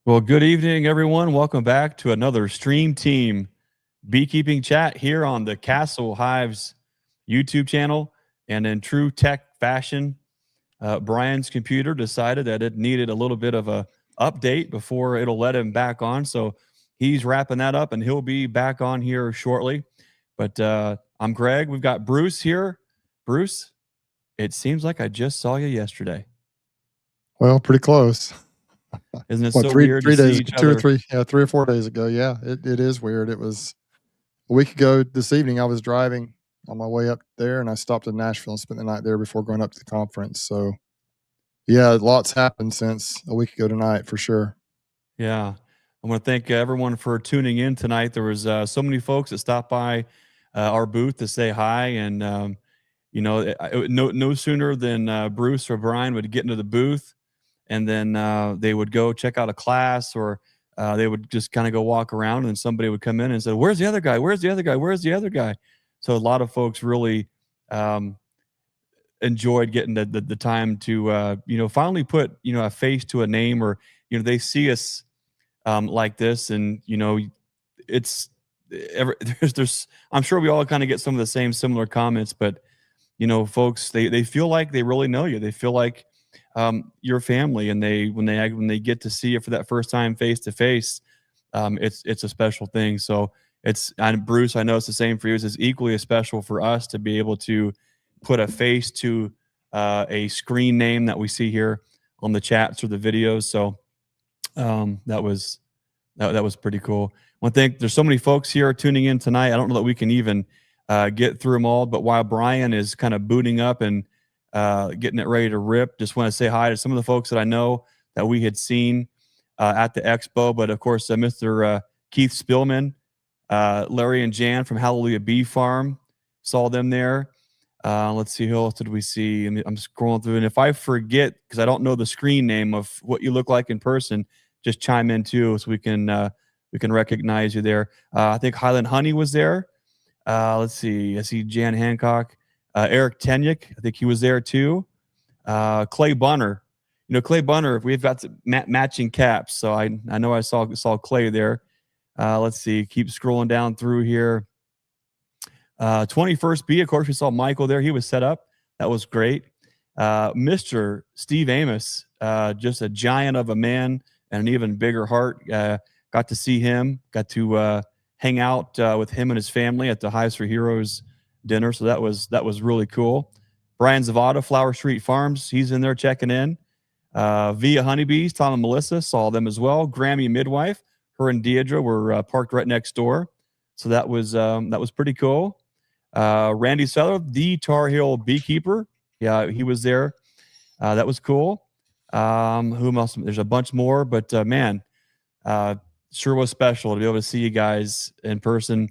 Well, good evening, everyone. Welcome back to another StreamTeam beekeeping chat here on the Castle Hives YouTube channel. And in true tech fashion, Brian's computer decided that it needed a little bit of a update before it'll let him back on. So he's wrapping that up, and he'll be back on here shortly. But I'm Greg. We've got Bruce here. Bruce, it seems like I just saw you yesterday. Well, pretty close. Isn't it What, so three weird to three see days, each two or other? three, yeah, 3 or 4 days ago. Yeah, it is weird. It was a week ago this evening. I was driving on my way up there, and I stopped in Nashville and spent the night there before going up to the conference. So, yeah, lots happened since a week ago tonight for sure. Yeah. I want to thank everyone for tuning in tonight. There was so many folks that stopped by our booth to say hi, and no sooner than Bruce or Brian would get into the booth, and then they would go check out a class, or they would just kind of go walk around, and somebody would come in and say, "Where's the other guy? Where's the other guy? Where's the other guy?" So a lot of folks really um, enjoyed getting the time to finally put a face to a name, or they see us like this, and it's there's I'm sure we all kind of get some of the same similar comments, but folks, they feel like they really know you. They feel like your family, and when they get to see you for that first time face to face, it's a special thing. So and Bruce, I know it's the same for you. It's equally as special for us to be able to put a face to a screen name that we see here on the chats or the videos. So that was pretty cool. I want to thank. There's so many folks here tuning in tonight. I don't know that we can even get through them all. But while Brian is kind of booting up and getting it ready to rip, just want to say hi to some of the folks that I know that we had seen at the Expo. But of course, Mr. Keith Spillman, Larry and Jan from Hallelujah Bee Farm, saw them there. Let's see, who else did we see? I'm scrolling through, and if I forget, because I don't know the screen name of what you look like in person, just chime in too, so we can recognize you there. I think Highland Honey was there. Let's see. I see Jan Hancock, Eric Tenyuk. I think he was there too. Clay Bunner. Clay Bunner. We've got some matching caps, so I know I saw Clay there. Let's see. Keep scrolling down through here. 21st B, of course, we saw Michael there. He was set up. That was great. Mr. Steve Amos, just a giant of a man and an even bigger heart. Got to see him. Got to hang out with him and his family at the Hives for Heroes dinner. So that was really cool. Brian Zavada, Flower Street Farms, he's in there checking in. Via Honeybees, Tom and Melissa saw them as well. Grammy Midwife, her and Deidre were parked right next door. So that was pretty cool. Randy Seller, the Tar Heel Beekeeper. Yeah, he was there. That was cool. Who else? There's a bunch more, but man, sure was special to be able to see you guys in person.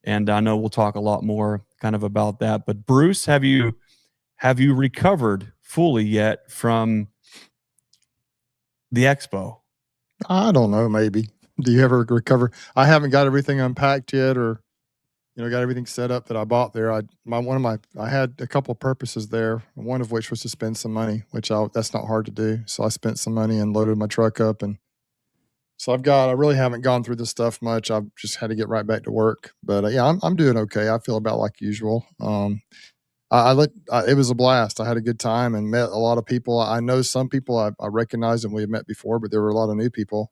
And I know we'll talk a lot more kind of about that. But Bruce, have you recovered fully yet from the Expo? I don't know. Maybe. Do you ever recover? I haven't got everything unpacked yet, or got everything set up that I bought there. I had a couple of purposes there. One of which was to spend some money, which that's not hard to do. So I spent some money and loaded my truck up, and so I really haven't gone through this stuff much. I've just had to get right back to work. But yeah, I'm doing okay. I feel about like usual. It was a blast. I had a good time and met a lot of people. I know some people I recognized and we had met before, but there were a lot of new people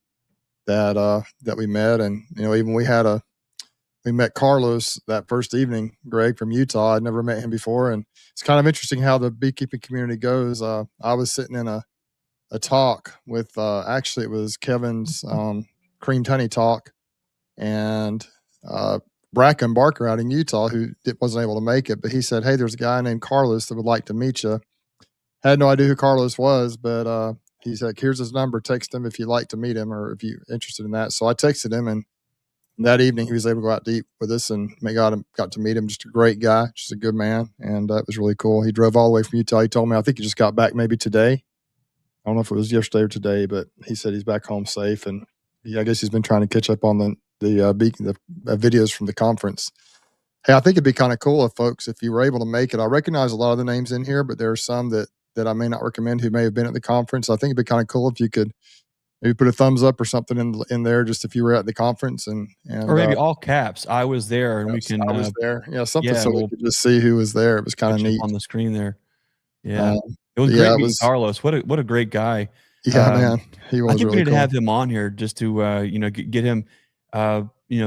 that we met, and even we met Carlos that first evening, Greg from Utah. I'd never met him before. And it's kind of interesting how the beekeeping community goes. I was sitting in a talk with, actually, it was Kevin's creamed honey talk, and Bracken Barker out in Utah, who wasn't able to make it, but he said, "Hey, there's a guy named Carlos that would like to meet you." Had no idea who Carlos was, but he's like, "Here's his number. Text him if you'd like to meet him or if you're interested in that." So I texted him, and that evening he was able to go out to eat with us, and got to meet him. Just a great guy, just a good man, and it was really cool. He drove all the way from Utah. He told me, I think he just got back maybe today. I don't know if it was yesterday or today, but he said he's back home safe, and I guess he's been trying to catch up on the videos from the conference. Hey, I think it'd be kind of cool if you were able to make it. I recognize a lot of the names in here, but there are some that I may not recommend who may have been at the conference. I think it'd be kind of cool if you could maybe put a thumbs up or something in there, just if you were at the conference, and or maybe all caps. I was there, and we yes, can I was there. Yeah, something yeah, so and we we'll could just see who was there. It was kind put of you up neat. on the screen there. Yeah, Um, it was yeah, great it meeting was. Carlos. What a great guy. Yeah, man, he I was think we really need to cool. have him on here just to get him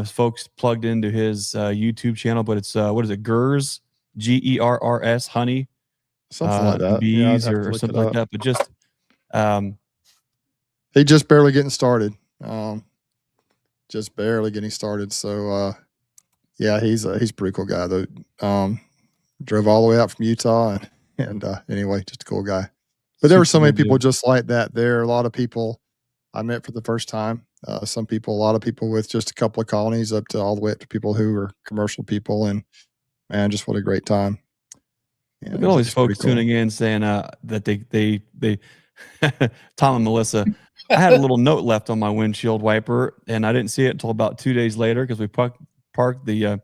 folks plugged into his YouTube channel. But it's what is it? Gers, Gerrs, honey, Something like and that. Yeah, I'd bees have to or look it something like up. that. But just um, He just barely getting started. Just barely getting started. So yeah, he's a pretty cool guy though. Drove all the way out from Utah, and anyway, just a cool guy. But there were so super many good people dude. just like that. There are a lot of people I met for the first time. A lot of people with just a couple of colonies, up to all the way up to people who are commercial people, and man, just what a great time. Yeah, Look it at all was these just pretty folks cool. tuning in saying that they Tom and Melissa. I had a little note left on my windshield wiper, and I didn't see it until about 2 days later because we parked the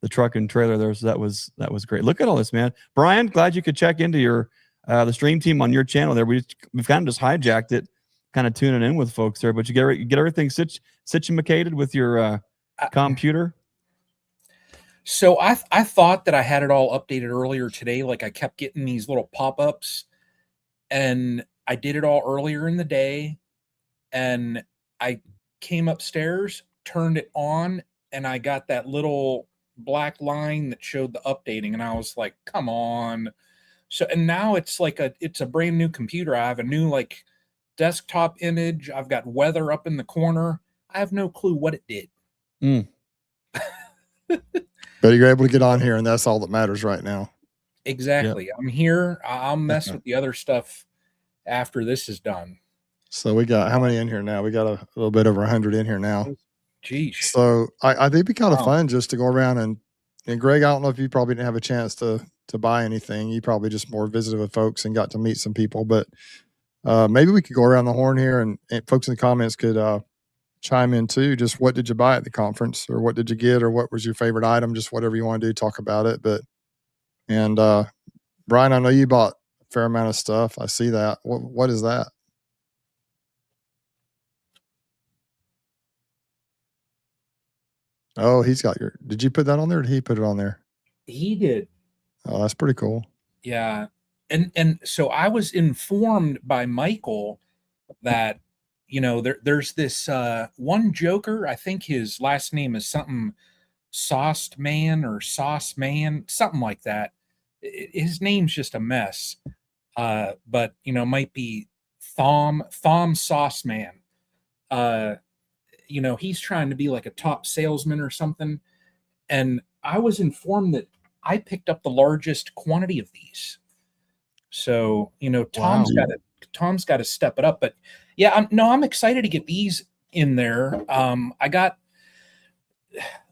truck and trailer there. So that was great. Look at all this, man. Brian, glad you could check into your the stream team on your channel there. We've kind of just hijacked it, kind of tuning in with folks there. But you get everything situated with your computer. So I thought that I had it all updated earlier today. Like I kept getting these little pop-ups, and I did it all earlier in the day, and I came upstairs, turned it on, and I got that little black line that showed the updating, and I was like, come on. So, and now it's like it's a brand new computer. I have a new like desktop image. I've got weather up in the corner. I have no clue what it did. Mm. But you're able to get on here, and that's all that matters right now. Exactly. Yep. I'm here. I'll mess with the other stuff after this is done. So we got how many in here now? We got a little bit over 100 in here now. Geez. So I think it'd be kind of fun just to go around and Greg, I don't know if you probably didn't have a chance to buy anything. You probably just more visited with folks and got to meet some people. But maybe we could go around the horn here, and folks in the comments could chime in too. Just what did you buy at the conference, or what did you get, or what was your favorite item? Just whatever you want to do, talk about it. And Brian, I know you bought a fair amount of stuff. I see that. What is that? Oh, he's got your. Did you put that on there? Or did he put it on there? He did. Oh, that's pretty cool. Yeah, and so I was informed by Michael that there's this one Joker. I think his last name is something Sauced Man or Sauce Man, something like that. His name's just a mess. But might be Thom Sauce Man. He's trying to be like a top salesman or something. And I was informed that I picked up the largest quantity of these. So, Tom's got to step it up. But yeah, I'm excited to get these in there. I got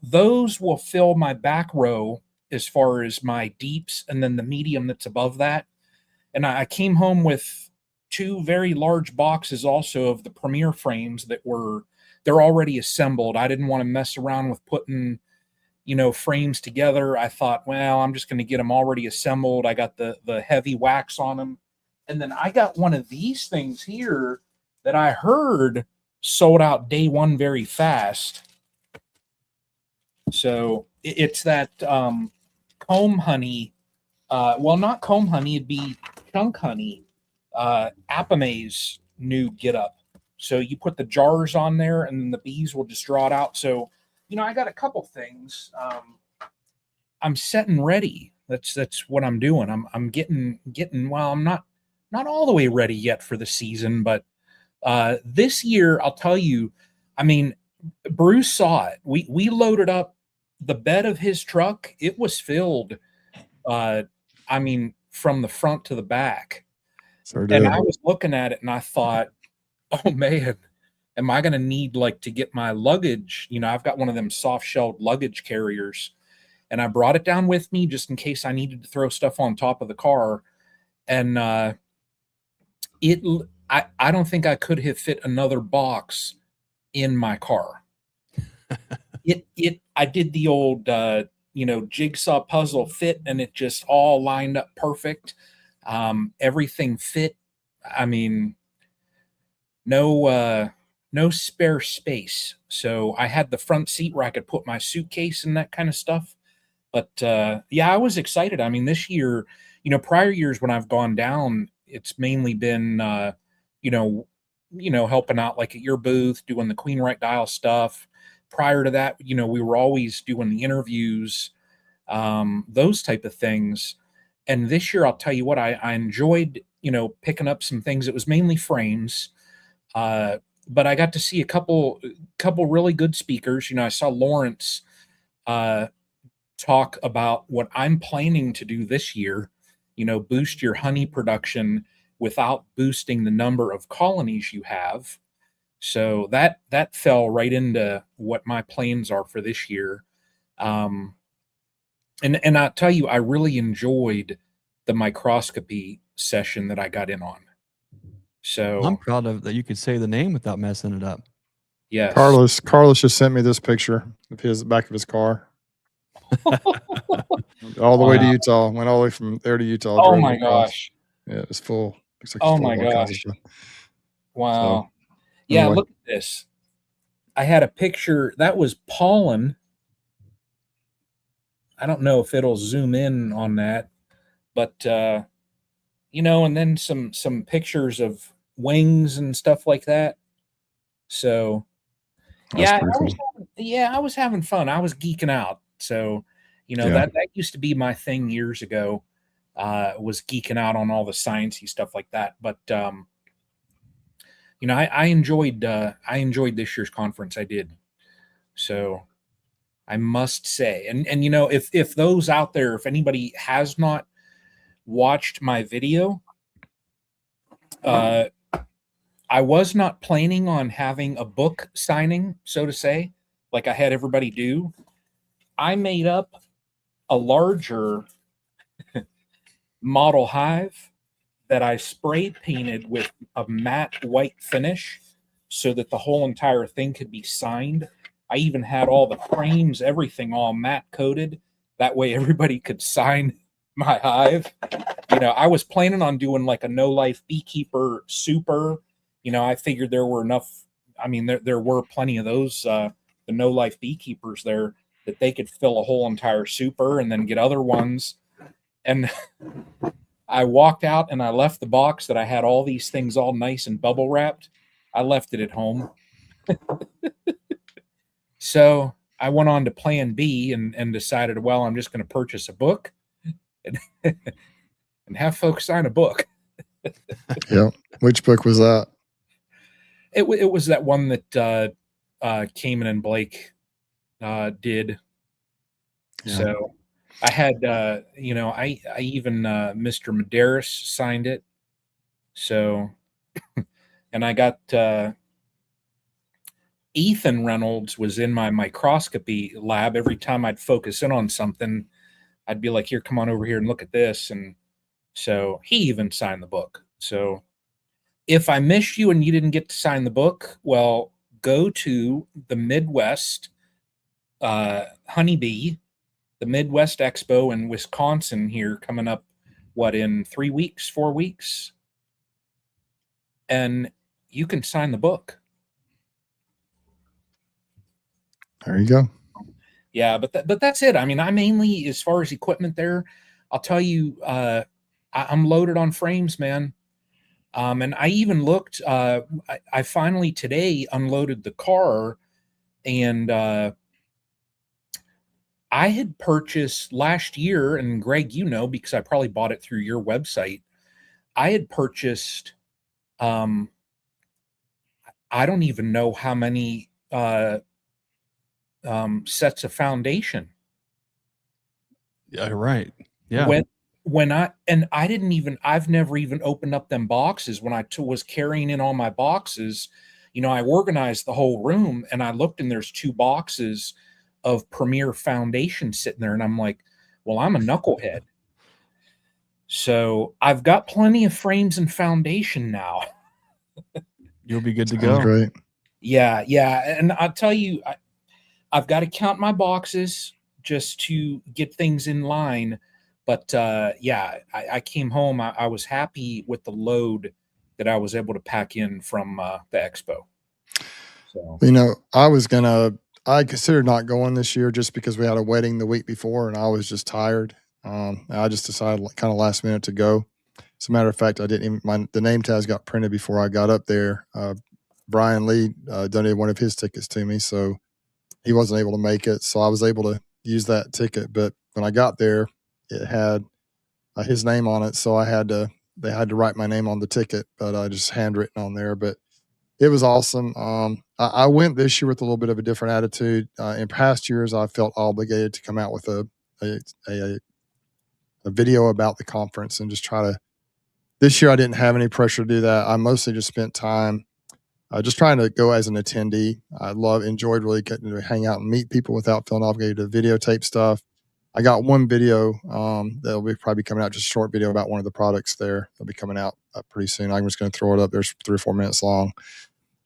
those will fill my back row as far as my deeps, and then the medium that's above that. And I came home with 2 very large boxes also of the Premier frames that they're already assembled. I didn't want to mess around with putting, frames together. I thought, well, I'm just going to get them already assembled. I got the heavy wax on them. And then I got one of these things here that I heard sold out day one very fast. So it's that comb honey. Well, not comb honey. It'd be chunk honey. Apime's new getup. So you put the jars on there, and then the bees will just draw it out. So, I got a couple things. I'm setting ready. That's what I'm doing. I'm getting. Well, I'm not all the way ready yet for the season, but this year I'll tell you. I mean, Bruce saw it. We loaded up the bed of his truck. It was filled. From the front to the back. Sure And did. I was looking at it and I thought, oh man, am I going to need to get my luggage? I've got one of them soft shelled luggage carriers, and I brought it down with me just in case I needed to throw stuff on top of the car. And I don't think I could have fit another box in my car. I did the old, jigsaw puzzle fit, and it just all lined up perfect. Everything fit. I mean, no no spare space. So I had the front seat where I could put my suitcase and that kind of stuff. But yeah, I was excited. I mean, this year, prior years when I've gone down, it's mainly been, you know, helping out like at your booth, doing the Queen Right Dial stuff. Prior to that, we were always doing the interviews, those type of things. And this year, I'll tell you what, I enjoyed, picking up some things. It was mainly frames, but I got to see a couple really good speakers. I saw Lawrence talk about what I'm planning to do this year. Boost your honey production without boosting the number of colonies you have. So that fell right into what my plans are for this year. And I'll tell you, I really enjoyed the microscopy session that I got in on. So I'm proud of that you could say the name without messing it up. yes. Carlos just sent me this picture of his back of his car. All the way to Utah. Went all the way from there to Utah. Oh drove my across. gosh. Yeah, it was full. Looks like Oh it's full my of all kinds of gosh. stuff. Wow. So, Yeah, anyway. look at this. I had a picture that was pollen. I don't know if it'll zoom in on that, but and then some pictures of wings and stuff like that. So That's yeah, pretty cool. I was having fun. I was geeking out. So, Yeah. that used to be my thing years ago. Was geeking out on all the sciencey stuff like that. But I enjoyed this year's conference. I did. So I must say, and if those out there, if anybody has not watched my video, I was not planning on having a book signing, so to say, like I had everybody do. I made up a larger model hive that I spray painted with a matte white finish so that the whole entire thing could be signed. I even had all the frames, everything all matte coated. That way everybody could sign my hive. I was planning on doing like a no life beekeeper super. I figured there were enough. I mean, there were plenty of those, the no life beekeepers there that they could fill a whole entire super and then get other ones. And I walked out and I left the box that I had all these things all nice and bubble wrapped. I left it at home. So I went on to plan B and decided, well, I'm just going to purchase a book and, and have folks sign a book. Yeah. Which book was that? It was that one that Kamen and Blake did. Yeah. So I had, I even Mr. Medeiros signed it. So, and I got Ethan Reynolds was in my microscopy lab. Every time I'd focus in on something, I'd be like, here, come on over here and look at this. And so he even signed the book. So if I missed you and you didn't get to sign the book, well, go to the Midwest Honeybee, the Midwest Expo in Wisconsin here coming up, in 3 weeks, 4 weeks? And you can sign the book. There you go. Yeah, but that's it. I mean, I mainly, as far as equipment there, I'll tell you, I'm loaded on frames, man. And I even looked, I finally today unloaded the car, and I had purchased last year, and Greg, because I probably bought it through your website, I had purchased, I don't even know how many sets of foundation. Yeah, right. Yeah. I've never even opened up them boxes. When I was carrying in all my boxes, I organized the whole room and I looked and there's 2 boxes of Premier foundation sitting there. And I'm like, well, I'm a knucklehead. So I've got plenty of frames and foundation now. You'll be good to Sounds go. great. Yeah. And I'll tell you, I've got to count my boxes just to get things in line. But I came home. I was happy with the load that I was able to pack in from the expo. So You know, I considered not going this year just because we had a wedding the week before and I was just tired. I just decided kind of last minute to go. As a matter of fact, I didn't even, the name tags got printed before I got up there. Brian Lee donated one of his tickets to me, so he wasn't able to make it. So I was able to use that ticket. But when I got there, it had his name on it. So they had to write my name on the ticket, but I just handwritten on there. But it was awesome. I went this year with a little bit of a different attitude. In past years, I felt obligated to come out with a video about the conference and just try to. This year, I didn't have any pressure to do that. I mostly just spent time just trying to go as an attendee. I enjoyed really getting to hang out and meet people without feeling obligated to videotape stuff. I got one video that'll be probably coming out, just a short video about one of the products there. That'll be coming out pretty soon. I'm just going to throw it up. There's 3 or 4 minutes long.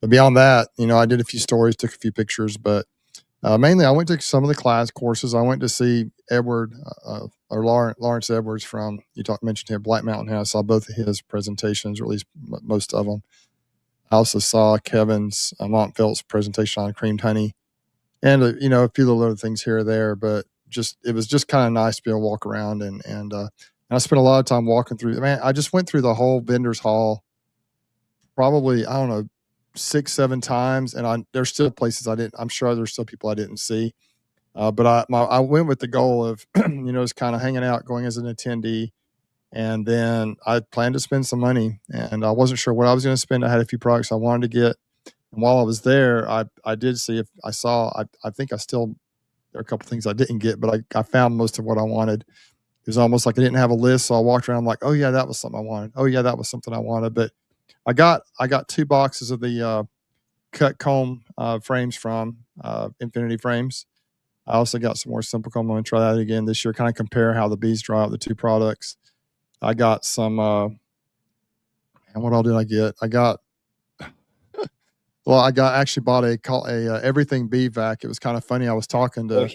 But beyond that, you know, I did a few stories, took a few pictures, but mainly I went to some of the class courses. I went to see Edward or Lawrence Edwards from, mentioned him, Black Mountain House. I saw both of his presentations, or at least most of them. I also saw Kevin's Montfelt's presentation on creamed honey, and you know, a few little other things here or there. But it was just kind of nice to be able to walk around and I spent a lot of time walking through. Man, I just went through the whole vendors hall, probably, I don't know, 6, 7 times, and there's still places I'm sure there's still people I didn't see. But I went with the goal of, you know, just kind of hanging out, going as an attendee. And then I planned to spend some money, and I wasn't sure what I was going to spend. I had a few products I wanted to get. And while I was there, I did see I think there are a couple things I didn't get, but I found most of what I wanted. It was almost like I didn't have a list. So I walked around like, oh yeah, that was something I wanted. Oh yeah, that was something I wanted. But I got 2 boxes of the cut comb frames from Infinity Frames. I also got some more simple comb. I'm going to try that again this year, kind of compare how the bees draw out the 2 products. I got some, and what all did I get? I actually bought a everything bee vac. It was kind of funny. I was talking to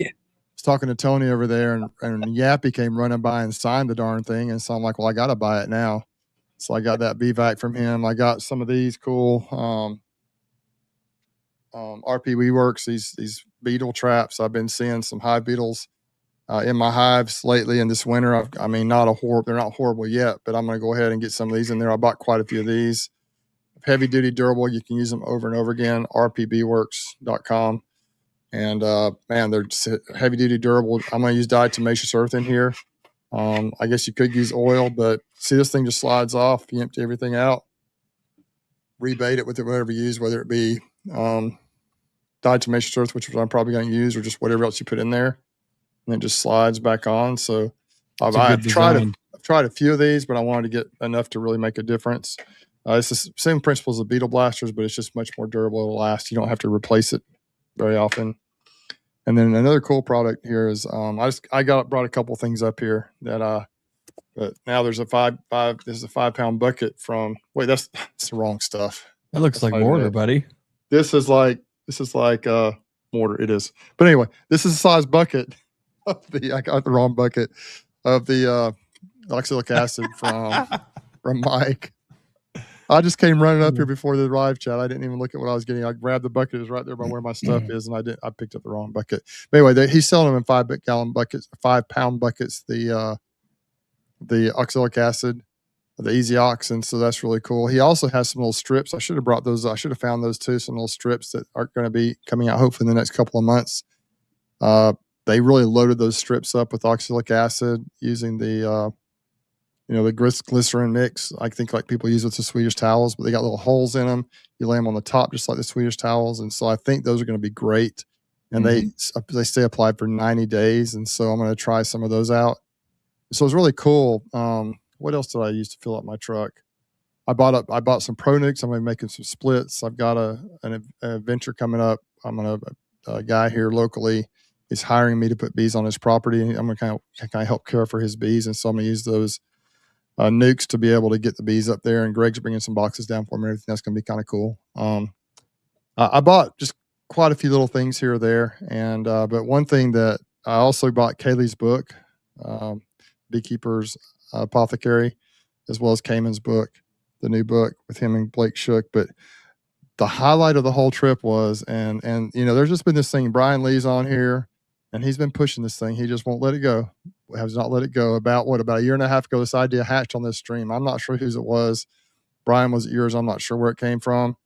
Tony over there, and Yappy came running by and signed the darn thing. And so I'm like, well, I got to buy it now. So I got that bee vac from him. I got some of these cool RP Works, these beetle traps. I've been seeing some hive beetles in my hives lately in this winter. They're not horrible yet, but I'm going to go ahead and get some of these in there. I bought quite a few of these. Heavy duty durable. You can use them over and over again. rpbworks.com. And man, they're heavy duty durable. I'm going to use diatomaceous earth in here. I guess you could use oil, but see, this thing just slides off. You empty everything out, rebait it with whatever you use, whether it be diatomaceous earth, which I'm probably going to use, or just whatever else you put in there, and it just slides back on. So I've tried a few of these, but I wanted to get enough to really make a difference. It's the same principles of beetle blasters, but it's just much more durable. It'll last. You don't have to replace it very often. And then another cool product here is I brought a couple things up here that but now there's a 5-pound bucket from that's the wrong stuff. That looks like mortar, buddy. This is like mortar. It is. But anyway, this is the size bucket of I got the wrong bucket of the oxalic acid from Mike. I just came running up here before the live chat. I didn't even look at what I was getting. I grabbed the bucket. It was right there by where my stuff is, and I picked up the wrong bucket. But anyway, he's selling them in 5-gallon buckets, 5-pound buckets. The oxalic acid, the Easy Ox, and so that's really cool. He also has some little strips. I should have brought those. I should have found those too. Some little strips that are going to be coming out hopefully in the next couple of months. They really loaded those strips up with oxalic acid using the glycerin mix. I think like people use with the Swedish towels, but they got little holes in them. You lay them on the top just like the Swedish towels, and so I think those are going to be great. And they stay applied for 90 days, and so I'm going to try some of those out. So it's really cool. What else did I use to fill up my truck? I bought some Pro Nukes. I'm going to be making some splits. I've got an adventure coming up. A guy here locally is hiring me to put bees on his property. I'm going to kind of help care for his bees, and so I'm going to use those nukes to be able to get the bees up there. And Greg's bringing some boxes down for me. Everything that's going to be kind of cool. I bought just quite a few little things here or there, and but one thing that I also bought Kaylee's book, Beekeepers Apothecary, as well as Cayman's book, the new book with him and Blake Shook. But the highlight of the whole trip was, and you know, there's just been this thing. Brian Lee's on here, and he's been pushing this thing. He just won't let it go. Has not let it go. About a year and a half ago, this idea hatched on this stream. I'm not sure whose it was. Brian, was it yours? I'm not sure where it came from,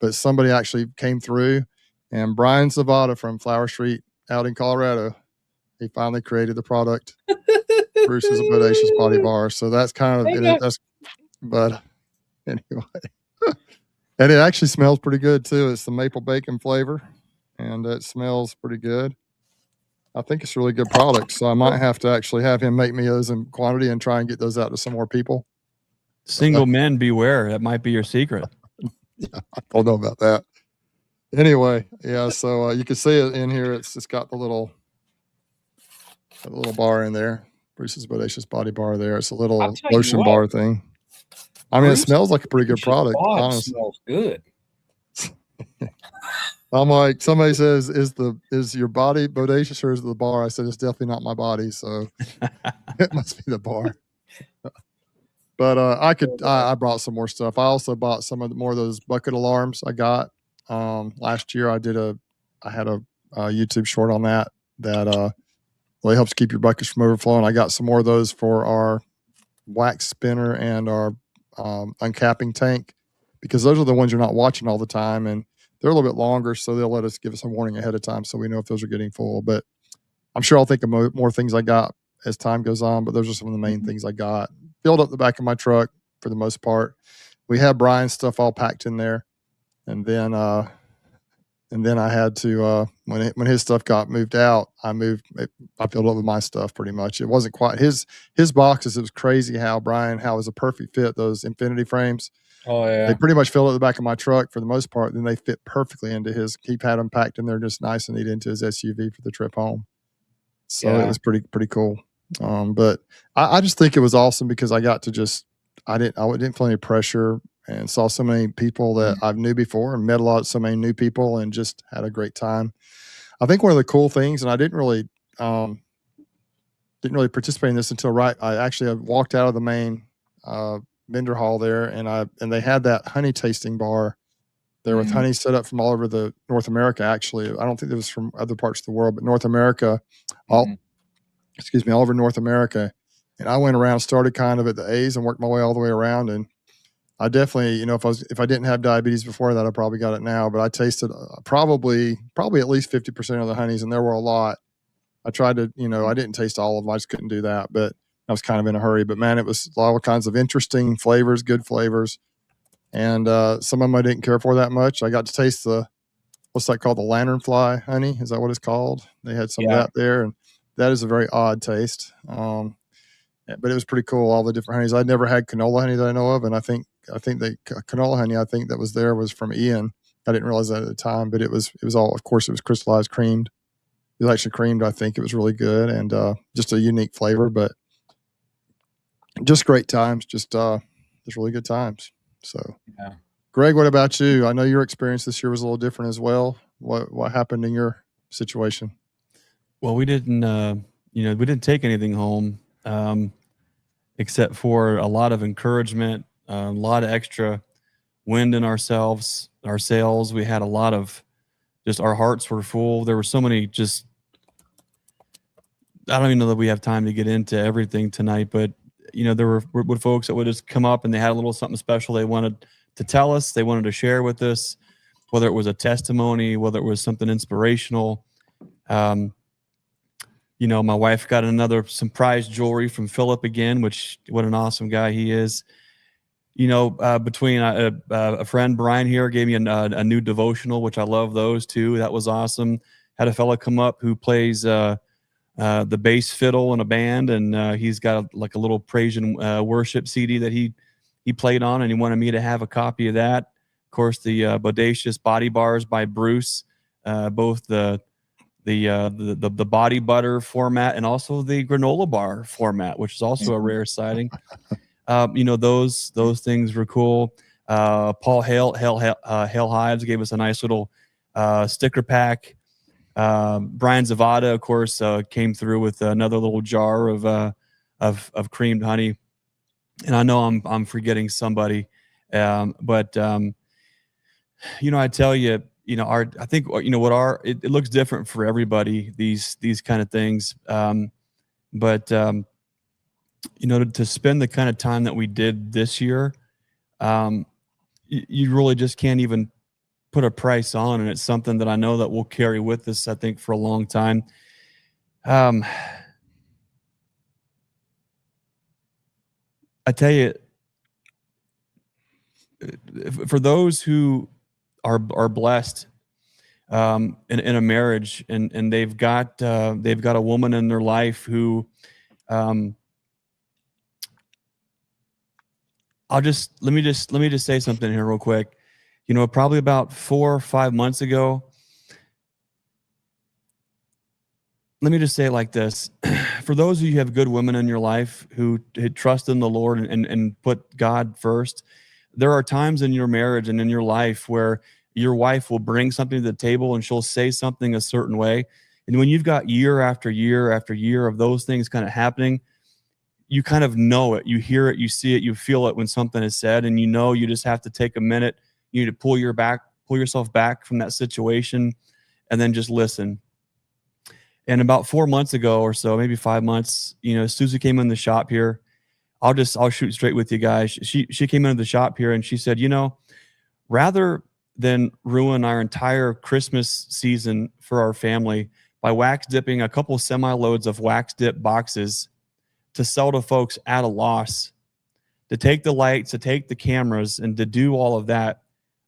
but somebody actually came through, and Brian Zavada from Flower Street out in Colorado, he finally created the product. Bruce's Bodacious Body Bar. So that's kind of that's, but anyway. And it actually smells pretty good too. It's the maple bacon flavor, and it smells pretty good. I think it's a really good product. So I might have to actually have him make me those in quantity and try and get those out to some more people. Single men beware. That might be your secret. Yeah, I don't know about that. Anyway, yeah. So you can see it in here. It's got the little bar in there. Bruce's Bodacious Body Bar there. It's a little lotion bar thing. I mean, it smells like a pretty good product. Honestly, smells good. I'm like, somebody says, is your body bodacious or is it the bar? I said, it's definitely not my body, so it must be the bar. But I brought some more stuff. I also bought more of those bucket alarms I got last year. I had a YouTube short on that really helps keep your buckets from overflowing. I got some more of those for our wax spinner and our uncapping tank, because those are the ones you're not watching all the time, and they're a little bit longer, so they'll give us a warning ahead of time so we know if those are getting full. But I'm sure I'll think of more things I got as time goes on, but those are some of the main things I got. Filled up the back of my truck for the most part. We have Brian's stuff all packed in there, and then I had to when his stuff got moved out, I filled up with my stuff pretty much. It wasn't quite his boxes. It was crazy how it was a perfect fit, those infinity frames. Oh yeah, they pretty much filled up the back of my truck for the most part. Then they fit perfectly into his. He had them packed in there just nice and neat into his SUV for the trip home. So it was pretty cool. But I just think it was awesome because I got to I didn't feel any pressure, and saw so many people that I've knew before, and met so many new people, and just had a great time. I think one of the cool things, and I didn't really participate in this until I walked out of the main vendor hall there, and they had that honey tasting bar there with honey set up from all over North America. Actually, I don't think it was from other parts of the world, but North America, all over North America. And I went around, started kind of at the A's and worked my way all the way around. And I definitely, if I didn't have diabetes before that, I probably got it now. But I tasted probably at least 50% of the honeys, and there were a lot. I tried to, I didn't taste all of them. I just couldn't do that. But I was kind of in a hurry. But man, it was all kinds of interesting flavors, good flavors. And some of them I didn't care for that much. I got to taste what's that called? The lanternfly honey. Is that what it's called? They had some of that there. And that is a very odd taste. But it was pretty cool. All the different honeys. I'd never had canola honey that I know of. And I think canola honey, I think that was there was from Ian. I didn't realize that at the time, but it was all, of course, it was crystallized creamed. It was actually creamed. I think it was really good, and just a unique flavor, but just great times. Just really good times. So, Greg, what about you? I know your experience this year was a little different as well. What happened in your situation? Well, we didn't, we didn't take anything home, except for a lot of encouragement, a lot of extra wind in our sails. We had a lot of our hearts were full. There were so many I don't even know that we have time to get into everything tonight, but there were folks that would just come up and they had a little something special they wanted to tell us, they wanted to share with us, whether it was a testimony, whether it was something inspirational. My wife got some prize jewelry from Philip again, what an awesome guy he is. Between a friend, Brian here, gave me a new devotional, which I love those too. That was awesome. Had a fella come up who plays the bass fiddle in a band, and he's got a little praise and worship CD that he played on, and he wanted me to have a copy of that. Of course, the Bodacious Body Bars by Bruce, both the body butter format and also the granola bar format, which is also a rare sighting. Those things were cool. Paul Hale Hives gave us a nice little sticker pack. Brian Zavada, of course, came through with another little jar of creamed honey. And I know I'm forgetting somebody, but I tell you, I think, it looks different for everybody, these kind of things. But to spend the kind of time that we did this year, you really just can't even put a price on. And it's something that I know that we'll carry with us, I think, for a long time. I tell you, for those who are blessed in a marriage, and they've got a woman in their life who, let me just say something here real quick. Probably about 4 or 5 months ago, let me just say it like this. For those of you who have good women in your life who trust in the Lord and put God first, there are times in your marriage and in your life where your wife will bring something to the table and she'll say something a certain way. And when you've got year after year after year of those things kind of happening, you kind of know it. You hear it, you see it, you feel it when something is said, and you just have to take a minute. You need to pull yourself back from that situation and then just listen. And about 4 months ago or so, maybe 5 months, Susie came in the shop here. I'll shoot straight with you guys. She came into the shop here and she said, rather than ruin our entire Christmas season for our family by wax dipping a couple semi-loads of wax dip boxes to sell to folks at a loss, to take the lights, to take the cameras, and to do all of that,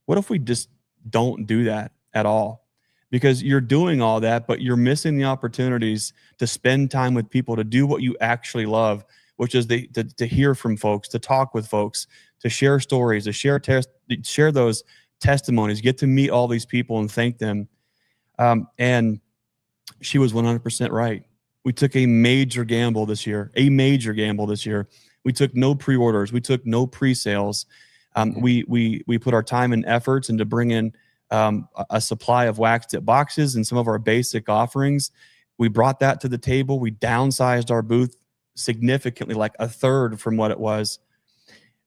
what if we just don't do that at all? Because you're doing all that, but you're missing the opportunities to spend time with people, to do what you actually love, which is to hear from folks, to talk with folks, to share stories, to share those testimonies, get to meet all these people and thank them. And she was 100% right. We took a major gamble this year. We took no pre-orders. We took no pre-sales. We put our time and efforts into bring in a supply of wax dip boxes and some of our basic offerings. We brought that to the table. We downsized our booth significantly, like a third from what it was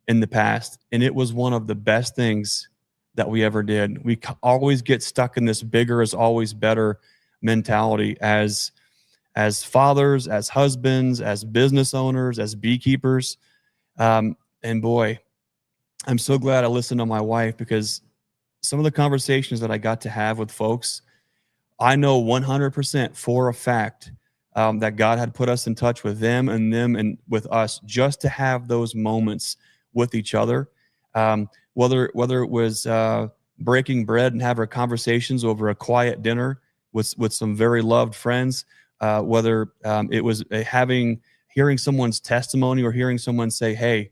in the past. And it was one of the best things that we ever did. We always get stuck in this bigger is always better mentality as fathers, as husbands, as business owners, as beekeepers. And boy, I'm so glad I listened to my wife, because some of the conversations that I got to have with folks, I know 100% for a fact that God had put us in touch with them and with us, just to have those moments with each other. Whether it was breaking bread and having conversations over a quiet dinner with some very loved friends, whether it was hearing someone's testimony or hearing someone say, hey,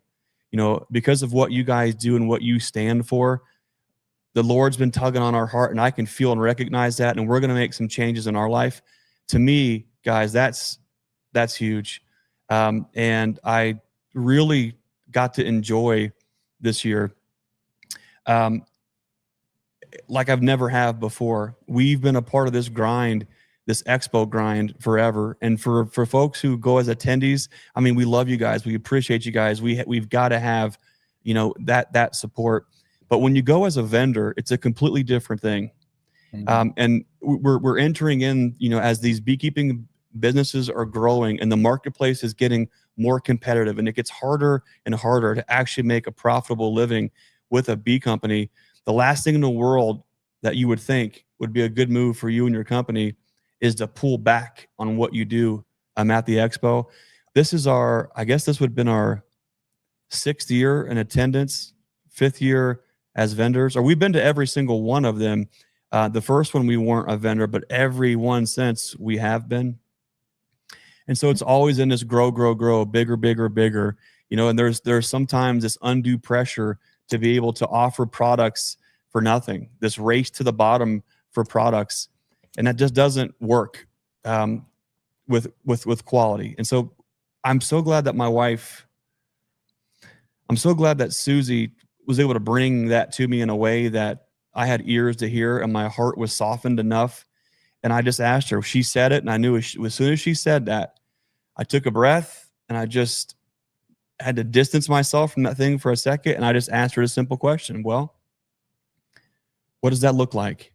because of what you guys do and what you stand for, the Lord's been tugging on our heart, and I can feel and recognize that, and we're going to make some changes in our life. To me, guys, that's huge. And I really got to enjoy this year like I've never have before. We've been a part of this grind, this Expo grind, forever. And for folks who go as attendees, I mean, we love you guys. We appreciate you guys. We've got to have, that support. But when you go as a vendor, it's a completely different thing. Mm-hmm. And we're entering in, as these beekeeping businesses are growing and the marketplace is getting more competitive, and it gets harder and harder to actually make a profitable living with a bee company. The last thing in the world that you would think would be a good move for you and your company is to pull back on what you do at the Expo. This would have been our 6th year in attendance, 5th year as vendors, or we've been to every single one of them. The first one we weren't a vendor, but every one since we have been. And so it's always in this grow, bigger, and there's sometimes this undue pressure to be able to offer products for nothing, this race to the bottom for products. And that just doesn't work with quality. And so I'm so glad that Susie was able to bring that to me in a way that I had ears to hear and my heart was softened enough. And I just asked her, she said it, and I knew as soon as she said that, I took a breath and I just had to distance myself from that thing for a second. And I just asked her a simple question. Well, What does that look like?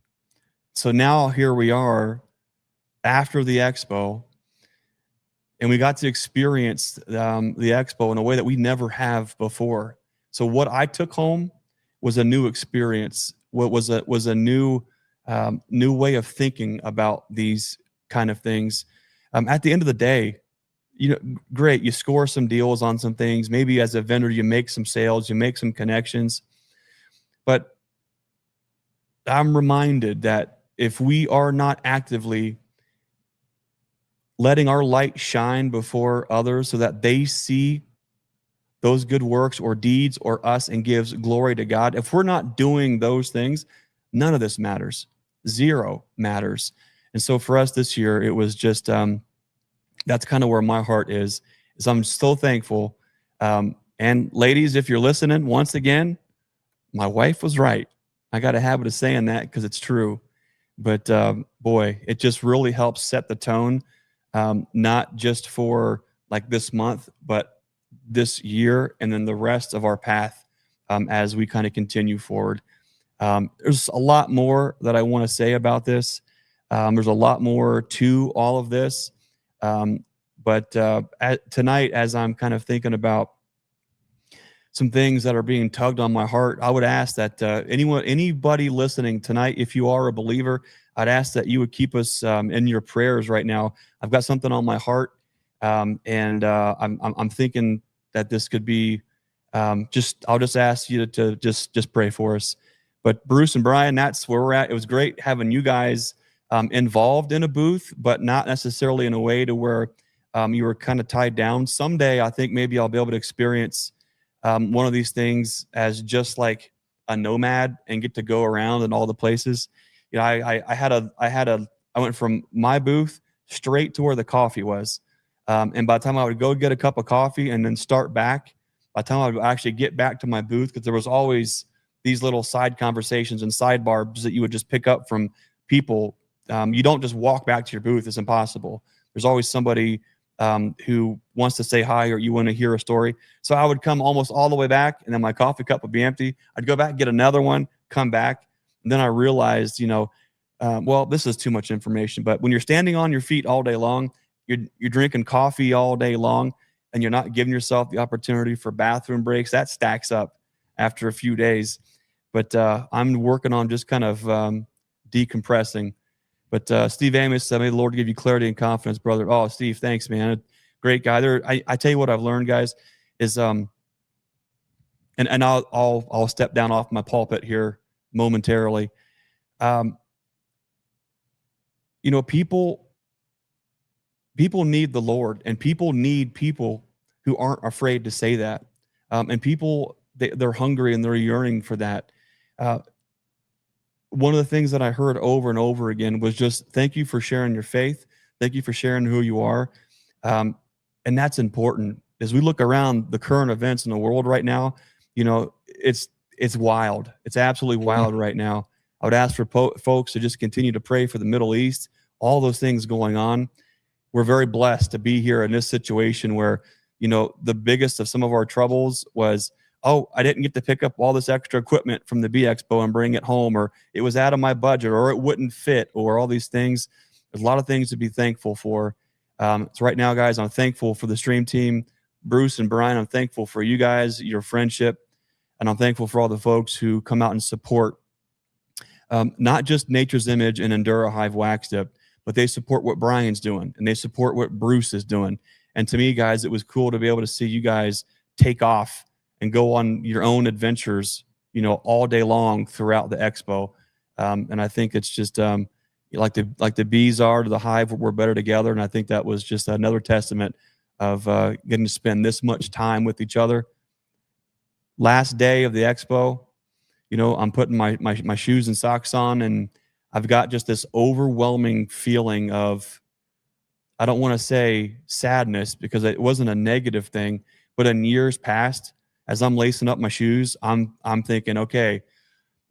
So now here we are after the expo, and we got to experience the expo in a way that we never have before. So what I took home was a new experience. What was a new way of thinking about these kind of things. At the end of the day, great, you score some deals on some things. Maybe as a vendor, you make some sales, you make some connections. But I'm reminded that if we are not actively letting our light shine before others so that they see those good works or deeds or us and gives glory to God, if we're not doing those things, none of this matters. Zero matters. And so for us this year, it was just that's kind of where my heart is I'm so thankful. And ladies, if you're listening, once again, my wife was right. I got a habit of saying that because it's true. But boy, it just really helps set the tone, not just for like this month, but this year and then the rest of our path as we kind of continue forward. There's a lot more that I want to say about this. There's a lot more to all of this. But tonight, as I'm kind of thinking about some things that are being tugged on my heart, I would ask that anybody listening tonight, if you are a believer, I'd ask that you would keep us in your prayers right now. I've got something on my heart, and I'm thinking that this could be I'll just ask you to just pray for us. But Bruce and Brian, that's where we're at. It was great having you guys involved in a booth, but not necessarily in a way to where you were kind of tied down. Someday, I think maybe I'll be able to experience one of these things as just like a nomad and get to go around in all the places. I went from my booth straight to where the coffee was. And by the time I would go get a cup of coffee and then start back, by the time I would actually get back to my booth, because there was always these little side conversations and sidebars that you would just pick up from people. You don't just walk back to your booth. It's impossible. There's always somebody who wants to say hi or you want to hear a story. So I would come almost all the way back and then my coffee cup would be empty. I'd go back, get another one, come back. And then I realized, well, this is too much information, but when you're standing on your feet all day long, you're drinking coffee all day long and you're not giving yourself the opportunity for bathroom breaks, that stacks up after a few days. But I'm working on just kind of decompressing. But Steve Amos, may the Lord give you clarity and confidence, brother. Oh, Steve, thanks, man. Great guy. I tell you what I've learned, guys, is and I'll step down off my pulpit here momentarily. People need the Lord, and people need people who aren't afraid to say that. And people, they're hungry and they're yearning for that. One of the things that I heard over and over again was just thank you for sharing your faith. Thank you for sharing who you are. And that's important. As we look around the current events in the world right now, it's wild. It's absolutely wild right now. I would ask for folks to just continue to pray for the Middle East, all those things going on. We're very blessed to be here in this situation where, the biggest of some of our troubles was, oh, I didn't get to pick up all this extra equipment from the Bee Expo and bring it home, or it was out of my budget, or it wouldn't fit, or all these things. There's a lot of things to be thankful for. So right now, guys, I'm thankful for the StreamTeam, Bruce and Brian. I'm thankful for you guys, your friendship, and I'm thankful for all the folks who come out and support not just Nature's Image and Endura Hive Wax Dip, but they support what Brian's doing, and they support what Bruce is doing. And to me, guys, it was cool to be able to see you guys take off and go on your own adventures, all day long throughout the expo. And I think it's just like the bees are to the hive, we're better together. And I think that was just another testament of getting to spend this much time with each other. Last day of the expo, I'm putting my shoes and socks on, and I've got just this overwhelming feeling of, I don't want to say sadness because it wasn't a negative thing, but in years past, as I'm lacing up my shoes, I'm thinking, okay,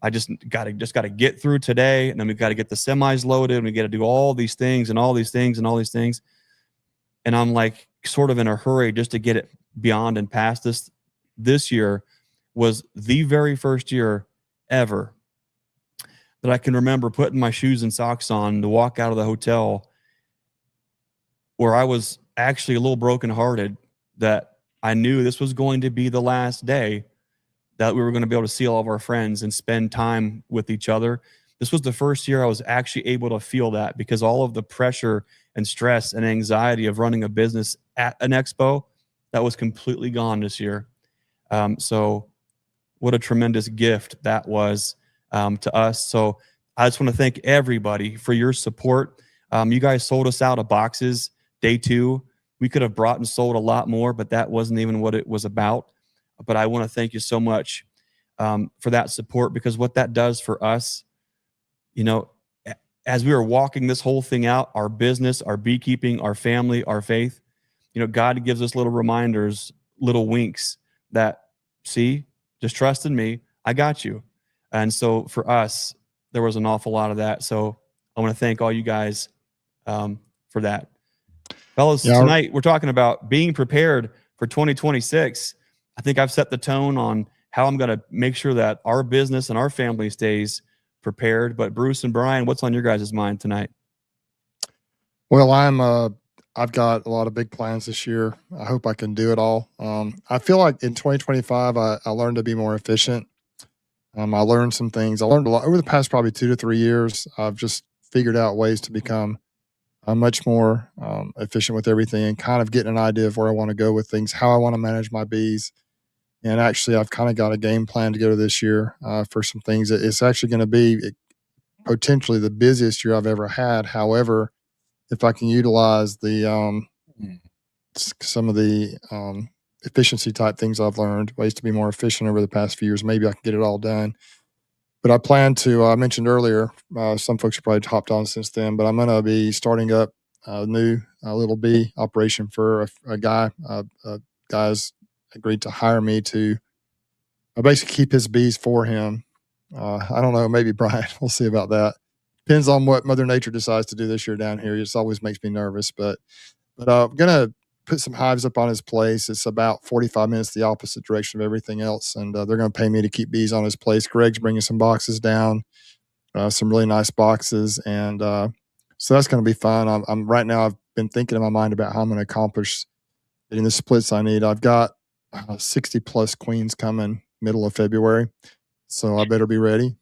I just got to get through today, and then we've got to get the semis loaded, and we got to do all these things and all these things and all these things. And I'm like sort of in a hurry just to get it beyond and past this. This year was the very first year ever that I can remember putting my shoes and socks on to walk out of the hotel where I was actually a little brokenhearted that I knew this was going to be the last day that we were going to be able to see all of our friends and spend time with each other. This was the first year I was actually able to feel that, because all of the pressure and stress and anxiety of running a business at an expo, that was completely gone this year. So what a tremendous gift that was to us. So I just want to thank everybody for your support. You guys sold us out of boxes day 2. We could have brought and sold a lot more, but that wasn't even what it was about. But I want to thank you so much for that support, because what that does for us, you know, as we were walking this whole thing out, our business, our beekeeping, our family, our faith, you know, God gives us little reminders, little winks that, see, just trust in me. I got you. And so for us, there was an awful lot of that. So I want to thank all you guys for that. Fellas, tonight we're talking about being prepared for 2026. I think I've set the tone on how I'm going to make sure that our business and our family stays prepared. But Bruce and Brian, what's on your guys' mind tonight? Well, I've got a lot of big plans this year. I hope I can do it all. I feel like in 2025, I learned to be more efficient. I learned some things. I learned a lot over the past probably 2 to 3 years. I've just figured out ways to become much more efficient with everything, and kind of getting an idea of where I want to go with things, how I want to manage my bees. And actually, I've kind of got a game plan to go to this year for some things. It's actually going to be potentially the busiest year I've ever had. However, if I can utilize the some of the efficiency type things I've learned, ways to be more efficient over the past few years, maybe I can get it all done. But I plan to, I mentioned earlier, some folks have probably hopped on since then, but I'm going to be starting up a new little bee operation for a guy. Guys agreed to hire me to basically keep his bees for him. I don't know, maybe Brian, we'll see about that. Depends on what Mother Nature decides to do this year down here. It always makes me nervous, but I'm going to put some hives up on his place. It's about 45 minutes the opposite direction of everything else, and they're going to pay me to keep bees on his place. Greg's bringing some boxes down, some really nice boxes, and so that's going to be fun. I'm right now, I've been thinking in my mind about how I'm going to accomplish getting the splits I need. I've got 60 plus queens coming middle of February, so I better be ready.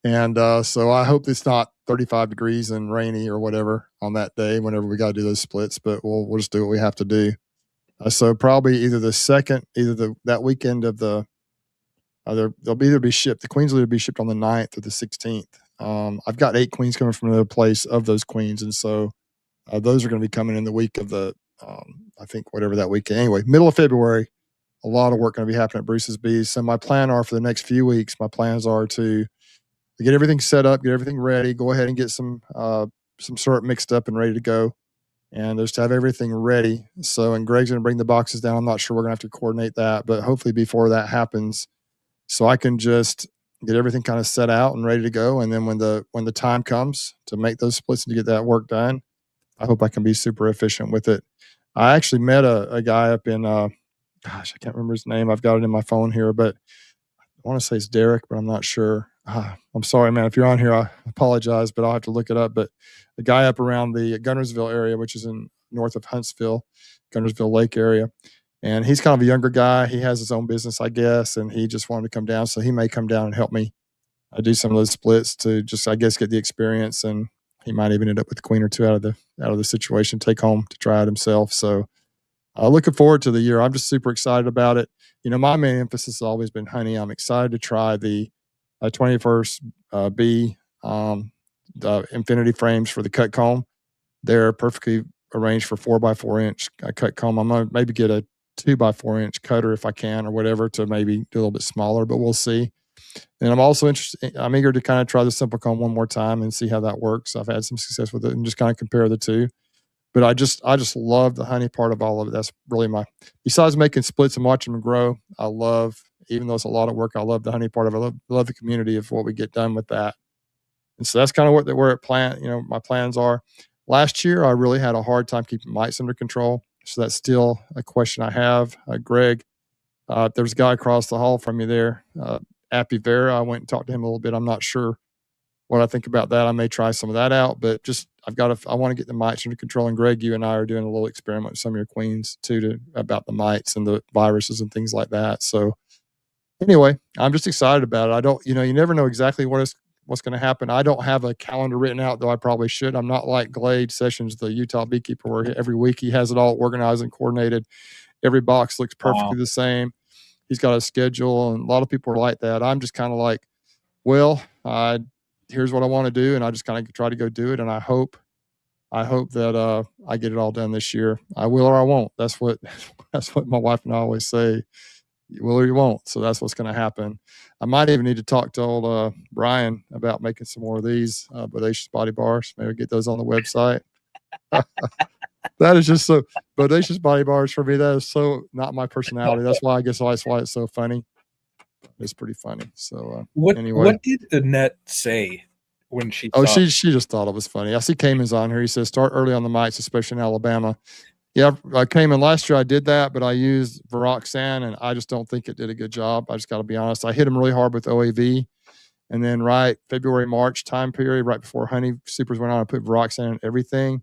And so I hope it's not 35 degrees and rainy or whatever on that day whenever we got to do those splits, but we'll just do what we have to do. So probably either that weekend of the they'll either be shipped. The queens will either be shipped on the 9th or the 16th. I've got 8 queens coming from another place of those queens, and so those are going to be coming in the week of the I think whatever that weekend. Anyway, middle of February, a lot of work going to be happening at Bruce's Bees. So my plan are for the next few weeks, my plans are to get everything set up, get everything ready, go ahead and get some syrup mixed up and ready to go, and just have everything ready. So, and Greg's going to bring the boxes down. I'm not sure we're going to have to coordinate that, but hopefully before that happens, so I can just get everything kind of set out and ready to go. And then when the time comes to make those splits and to get that work done, I hope I can be super efficient with it. I actually met a guy up in, I can't remember his name. I've got it in my phone here, but I want to say it's Derek, but I'm not sure. I'm sorry, man. If you're on here, I apologize, but I'll have to look it up. But the guy up around the Gunnersville area, which is in north of Huntsville, Gunnersville Lake area. And he's kind of a younger guy. He has his own business, I guess, and he just wanted to come down. So he may come down and help me do some of those splits to just, I guess, get the experience. And he might even end up with a queen or two out of the situation, take home to try it himself. So looking forward to the year. I'm just super excited about it. You know, my main emphasis has always been honey. I'm excited to try the 21st bee, the infinity frames for the cut comb. They're perfectly arranged for 4x4 inch cut comb. I'm going to maybe get a 2x4 inch cutter if I can, or whatever, to maybe do a little bit smaller, but we'll see. And I'm also interested, I'm eager to kind of try the simple comb one more time and see how that works. I've had some success with it, and just kind of compare the two. But I just love the honey part of all of it. That's really besides making splits and watching them grow, I love, even though it's a lot of work, I love the honey part of it. I love the community of what we get done with that. And so that's kind of where my plans are. Last year, I really had a hard time keeping mites under control. So that's still a question I have. Greg, there's a guy across the hall from you there. Apivera. I went and talked to him a little bit. I'm not sure what I think about that. I may try some of that out, but just I want to get the mites under control. And Greg, you and I are doing a little experiment with some of your queens too, about the mites and the viruses and things like that. So anyway, I'm just excited about it. I don't, you never know exactly what's going to happen. I don't have a calendar written out, though I probably should. I'm not like Glade Sessions, the Utah beekeeper, where every week he has it all organized and coordinated. Every box looks perfectly the same. He's got a schedule, and a lot of people are like that. I'm just kind of like, well, here's what I want to do, and I just kind of try to go do it. And I hope that I get it all done this year. I will or I won't. That's what my wife and I always say. You will or you won't. So that's what's going to happen. I might even need to talk to old Brian about making some more of these bodacious body bars. Maybe get those on the website. That is just so bodacious body bars for me. That is so not my personality. That's why that's why it's so funny. It's pretty funny. So anyway, what did Annette say when she? She just thought it was funny. I see Cayman's on here. He says start early on the mites, especially in Alabama. Yeah, I came in last year. I did that, but I used Viroxan, and I just don't think it did a good job. I just got to be honest. I hit him really hard with OAV, and then right February, March time period, right before Honey Supers went on, I put Viroxan in everything,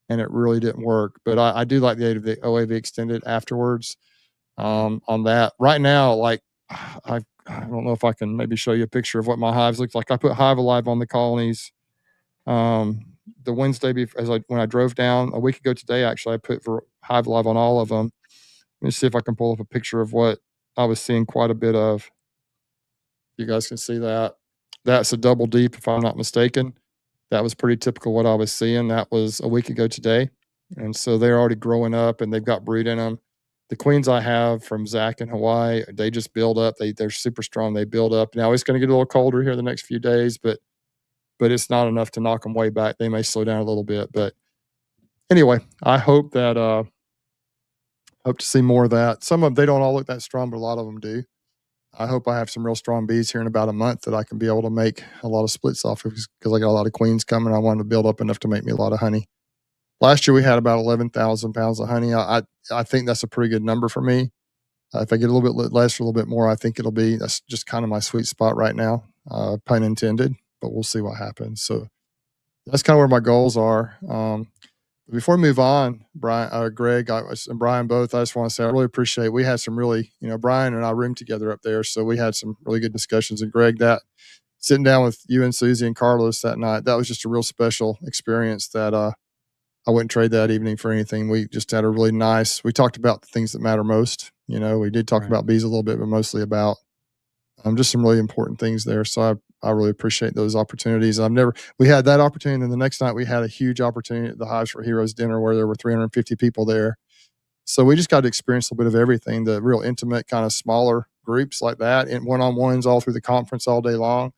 and it really didn't work. But I do like the OAV extended afterwards on that. Right now, like I don't know if I can maybe show you a picture of what my hives look like. I put Hive Alive on the colonies. The Wednesday when I drove down a week ago today, actually, I put Hive Live on all of them. Let me see if I can pull up a picture of what I was seeing quite a bit of. You guys can see that. That's a double deep, if I'm not mistaken. That was pretty typical what I was seeing. That was a week ago today. And so they're already growing up and they've got brood in them. The queens I have from Zach in Hawaii, they just build up. They're super strong. They build up. Now it's going to get a little colder here the next few days, but it's not enough to knock them way back. They may slow down a little bit, but anyway, I hope that hope to see more of that. Some of them, they don't all look that strong, but a lot of them do. I hope I have some real strong bees here in about a month that I can be able to make a lot of splits off of, because I got a lot of queens coming. I wanted to build up enough to make me a lot of honey. Last year we had about 11,000 pounds of honey. I think that's a pretty good number for me. If I get a little bit less or a little bit more, I think that's just kind of my sweet spot right now, pun intended, but we'll see what happens. So that's kind of where my goals are. Before we move on, Brian, Greg, and Brian both, I just want to say I really appreciate. We had some really, Brian and I roomed together up there, so we had some really good discussions. And Greg, that sitting down with you and Susie and Carlos that night, that was just a real special experience that I wouldn't trade that evening for anything. We just had a really nice. We talked about the things that matter most. We did talk about bees a little bit, but mostly about just some really important things there. So I really appreciate those opportunities. We had that opportunity, and the next night we had a huge opportunity at the Hives for Heroes dinner where there were 350 people there. So we just got to experience a little bit of everything, the real intimate kind of smaller groups like that, and one-on-ones all through the conference all day long.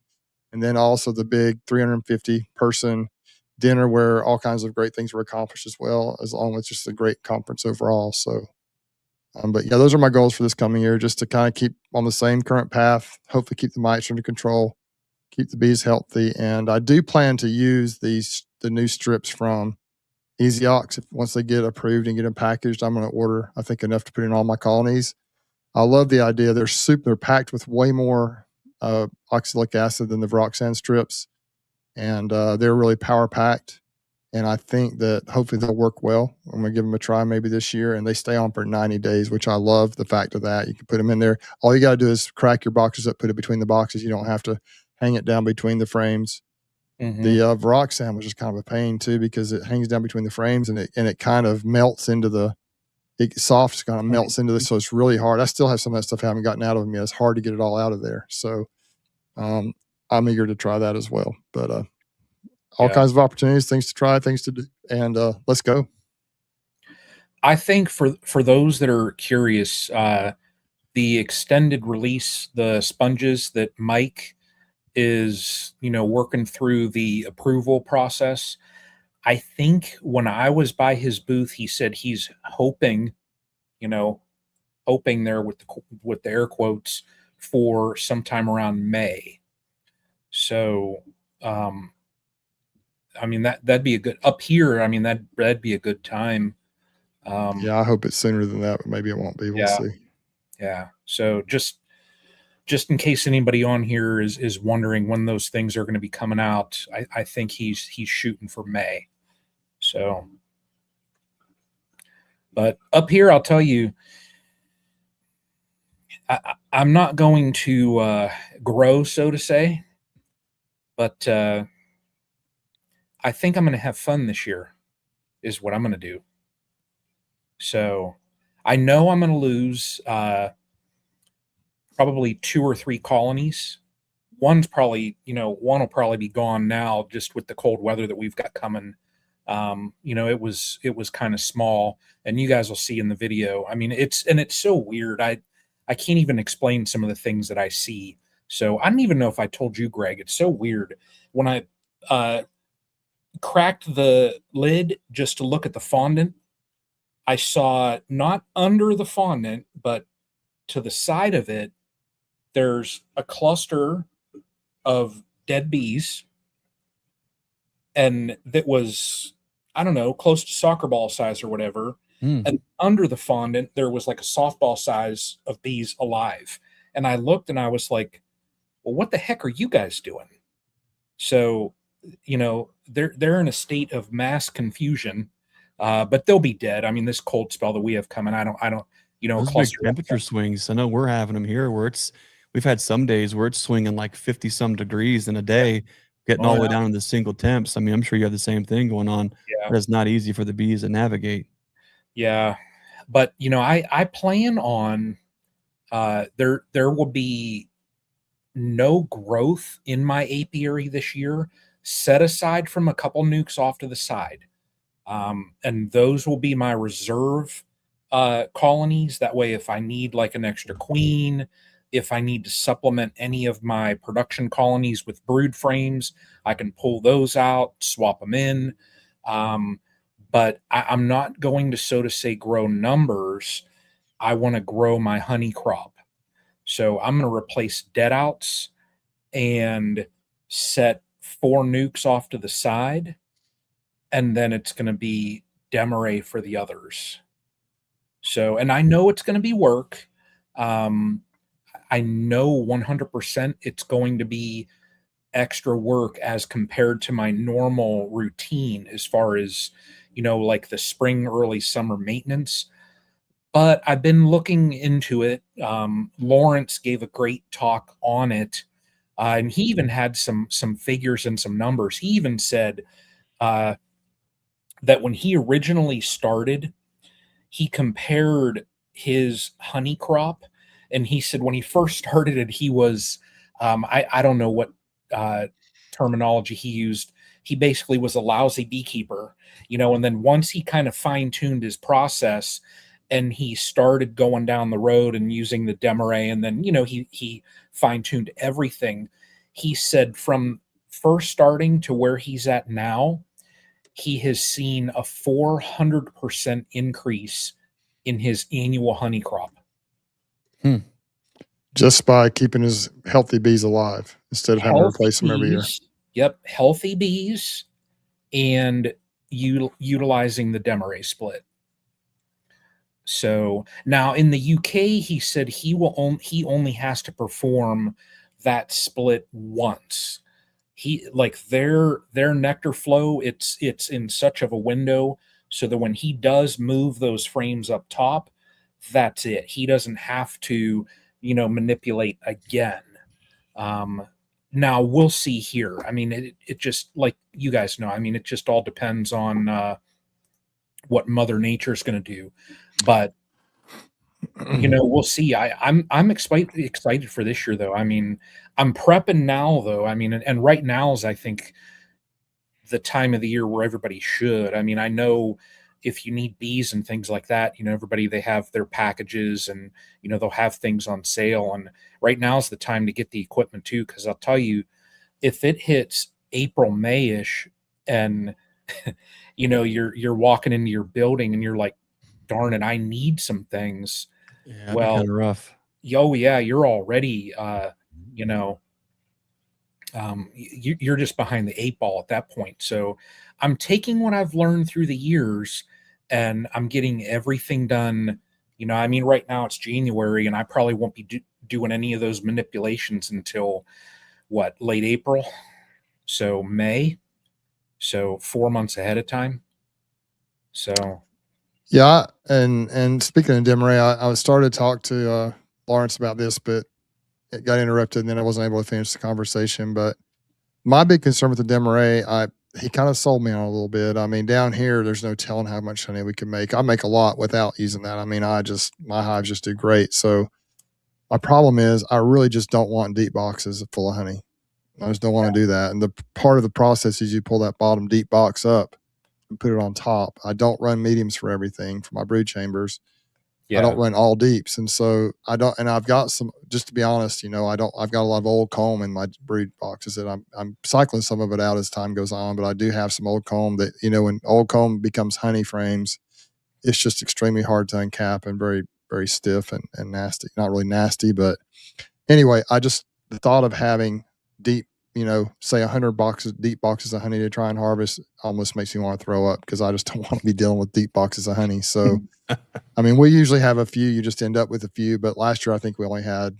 And then also the big 350 person dinner where all kinds of great things were accomplished as well, as long as just a great conference overall. So, but yeah, those are my goals for this coming year, just to kind of keep on the same current path, hopefully keep the mites under control, keep the bees healthy. And I do plan to use the new strips from Easy Ox. Once they get approved and get them packaged, I'm going to order, I think, enough to put in all my colonies. I love the idea. They're packed with way more oxalic acid than the Viroxan strips. And they're really power packed. And I think that hopefully they'll work well. I'm going to give them a try maybe this year. And they stay on for 90 days, which I love the fact of that. You can put them in there. All you got to do is crack your boxes up, put it between the boxes. You don't have to hang it down between the frames. Mm-hmm. The Viroxan was just kind of a pain too, because it hangs down between the frames and it kind of melts into soft kind of melts into this. So it's really hard. I still have some of that stuff I haven't gotten out of them yet. It's hard to get it all out of there. So I'm eager to try that as well. But all kinds of opportunities, things to try, things to do, and let's go. I think for those that are curious, the extended release, the sponges that Mike is, working through the approval process. I think when I was by his booth, he said he's hoping there with the air quotes for sometime around May. So, I mean, that'd be a good up here. I mean, that'd be a good time. Yeah, I hope it's sooner than that, but maybe it won't be. We'll see. Yeah. So just just in case anybody on here is wondering when those things are going to be coming out, I think he's shooting for May. So, but up here, I'll tell you, I'm not going to grow, so to say, but I think I'm going to have fun this year is what I'm going to do. So I know I'm going to lose probably 2 or 3 colonies. One's probably, one will probably be gone now just with the cold weather that we've got coming. It was kind of small, and you guys will see in the video. I mean, it's so weird. I can't even explain some of the things that I see. So I don't even know if I told you, Greg. It's so weird. When I cracked the lid just to look at the fondant, I saw not under the fondant, but to the side of it, there's a cluster of dead bees. And that was, I don't know, close to soccer ball size or whatever. And under the fondant, there was like a softball size of bees alive. And I looked and I was like, well, what the heck are you guys doing? So, they're in a state of mass confusion, but they'll be dead. I mean, this cold spell that we have coming, I don't, those big temperature swings. I know we're having them here where we've had some days where it's swinging like 50 some degrees in a day, getting all the way down into single temps. I mean, I'm sure you have the same thing going on. Yeah. But it's not easy for the bees to navigate. Yeah. But, I plan on, there will be no growth in my apiary this year, set aside from a couple nukes off to the side. And those will be my reserve colonies. That way, if I need like an extra queen, if I need to supplement any of my production colonies with brood frames, I can pull those out, swap them in. But I'm not going to, so to say, grow numbers. I want to grow my honey crop. So I'm going to replace dead outs and set 4 nukes off to the side. And then it's going to be Demarree for the others. So, and I know it's going to be work. I know 100% it's going to be extra work as compared to my normal routine as far as, like the spring, early summer maintenance. But I've been looking into it. Lawrence gave a great talk on it. And he even had some figures and some numbers. He even said that when he originally started, he compared his honey crop. And he said when he first started it, he was, I don't know what terminology he used. He basically was a lousy beekeeper, and then once he kind of fine-tuned his process and he started going down the road and using the Demarree, and then, he fine-tuned everything. He said from first starting to where he's at now, he has seen a 400% increase in his annual honey crop. Just by keeping his healthy bees alive instead of having to replace them every year. Yep, healthy bees and utilizing the Demarree split. So now in the UK, he said he only has to perform that split once. He like their nectar flow, it's in such of a window so that when he does move those frames up top, that's it. He doesn't have to, manipulate again. Now we'll see here. I mean, it just, like you guys know, I mean, it just all depends on what Mother Nature is going to do. But we'll see. I'm excited for this year, though. I mean, I'm prepping now, though. I mean, and right now is, I think, the time of the year where everybody should. I mean, I know if you need bees and things like that, everybody, they have their packages and, they'll have things on sale. And right now is the time to get the equipment too. Cause I'll tell you, if it hits April, May-ish and, you're walking into your building and you're like, darn it, I need some things. Yeah, well, kind of rough. Oh yeah, you're already, you're just behind the 8 ball at that point. So I'm taking what I've learned through the years and I'm getting everything done. I mean, right now it's January and I probably won't be doing any of those manipulations until what, late April, so May, so 4 months ahead of time. So Yeah, and speaking of Demarree, I was started to talk to Lawrence about this, but it got interrupted, and then I wasn't able to finish the conversation. But my big concern with the Demarree, he kind of sold me on a little bit. I mean, down here, there's no telling how much honey we can make. I make a lot without using that. I mean, my hives just do great. So my problem is I really just don't want deep boxes full of honey. I just don't want to do that. And the part of the process is you pull that bottom deep box up and put it on top. I don't run mediums for everything for my brood chambers. yeah, I don't run all deeps. And so I don't, and I've got some, just to be honest, I've got a lot of old comb in my brood boxes that I'm cycling some of it out as time goes on, but I do have some old comb that, when old comb becomes honey frames, it's just extremely hard to uncap and very, very stiff and nasty. Not really nasty, but anyway, the thought of having deep, say 100 deep boxes of honey to try and harvest almost makes me want to throw up because I just don't want to be dealing with deep boxes of honey. So, I mean, we usually have a few, you just end up with a few, but last year I think we only had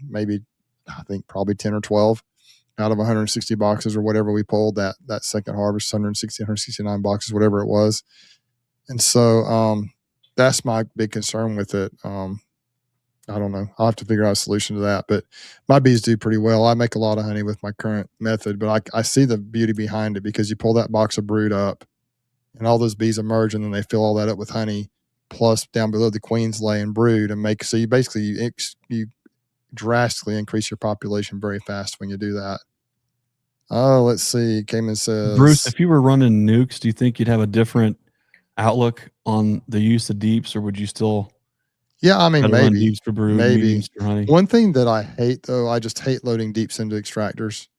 probably 10 or 12 out of 160 boxes or whatever we pulled that second harvest, 160, 169 boxes, whatever it was. And so, that's my big concern with it. I don't know. I'll have to figure out a solution to that, but my bees do pretty well. I make a lot of honey with my current method, but I see the beauty behind it because you pull that box of brood up and all those bees emerge and then they fill all that up with honey. Plus down below the queens lay and brood and so you basically, you drastically increase your population very fast when you do that. Oh, let's see. Cayman says, Bruce, if you were running nukes, do you think you'd have a different outlook on the use of deeps, or would you still? Yeah, I mean, Run maybe. deeps for brood, mediums for honey. One thing that I hate, though, I just hate loading deeps into extractors.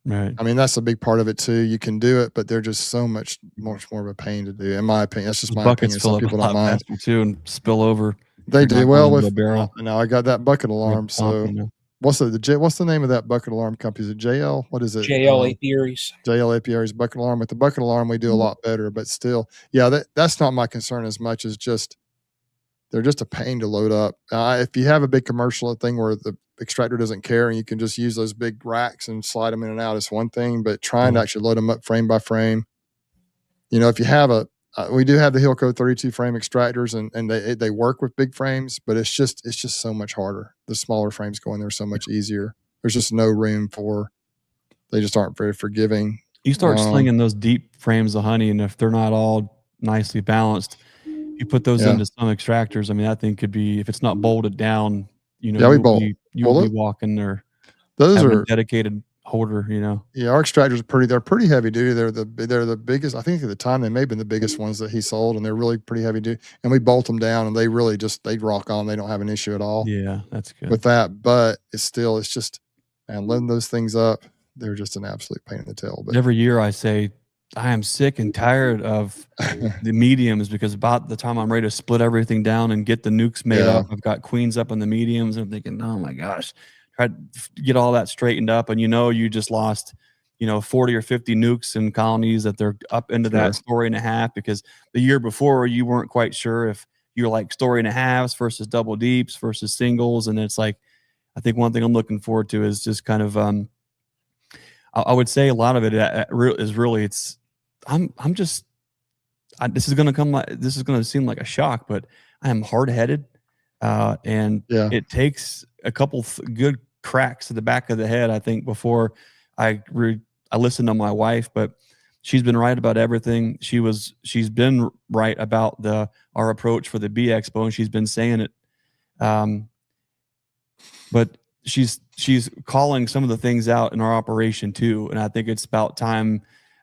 Right. I mean, that's a big part of it too. You can do it, but they're just so much more of a pain to do. In my opinion, that's just my opinion. Some people don't mind too and spill over. They do well with a barrel. Now I got that bucket alarm. So what's the name of that bucket alarm company? Is it JL? What is it? JL Apiaries. JL Apiaries bucket alarm. With the bucket alarm, we do a lot better, but still, yeah, that's not my concern as much as just they're just a pain to load up. If you have a big commercial thing where the extractor doesn't care and you can just use those big racks and slide them in and out, it's one thing, but trying to actually load them up frame by frame, if you have we do have the Hilco 32 frame extractors and they work with big frames, but it's just so much harder. The smaller frames go in there so much easier. There's just no room they just aren't very forgiving. You start slinging those deep frames of honey, and if they're not all nicely balanced, you put those into some extractors. I mean, that thing could be, if it's not bolted down, you'll be walking there. Those are a dedicated holder, Yeah, our extractors they're pretty heavy duty. They're the biggest. I think at the time they may have been the biggest ones that he sold, and they're really pretty heavy duty. And we bolt them down, and they really they rock on. They don't have an issue at all. Yeah, that's good with that. But it's just, and loading those things up, they're just an absolute pain in the tail. But every year I say, I am sick and tired of the mediums because about the time I'm ready to split everything down and get the nukes made up, I've got queens up on the mediums, and I'm thinking, oh my gosh, try to get all that straightened up, and you just lost 40 or 50 nukes in colonies that they're up into that story and a half, because the year before you weren't quite sure if you're like story and a halves versus double deeps versus singles. And it's like, I think one thing I'm looking forward to is just kind of I would say a lot of it is really this is going to seem like a shock, but I am hard-headed, and it takes a couple good cracks to the back of the head, I think, before I listened to my wife. But she's been right about everything. She's been right about our approach for the Bee Expo, and she's been saying it. But she's calling some of the things out in our operation too, and I think it's about time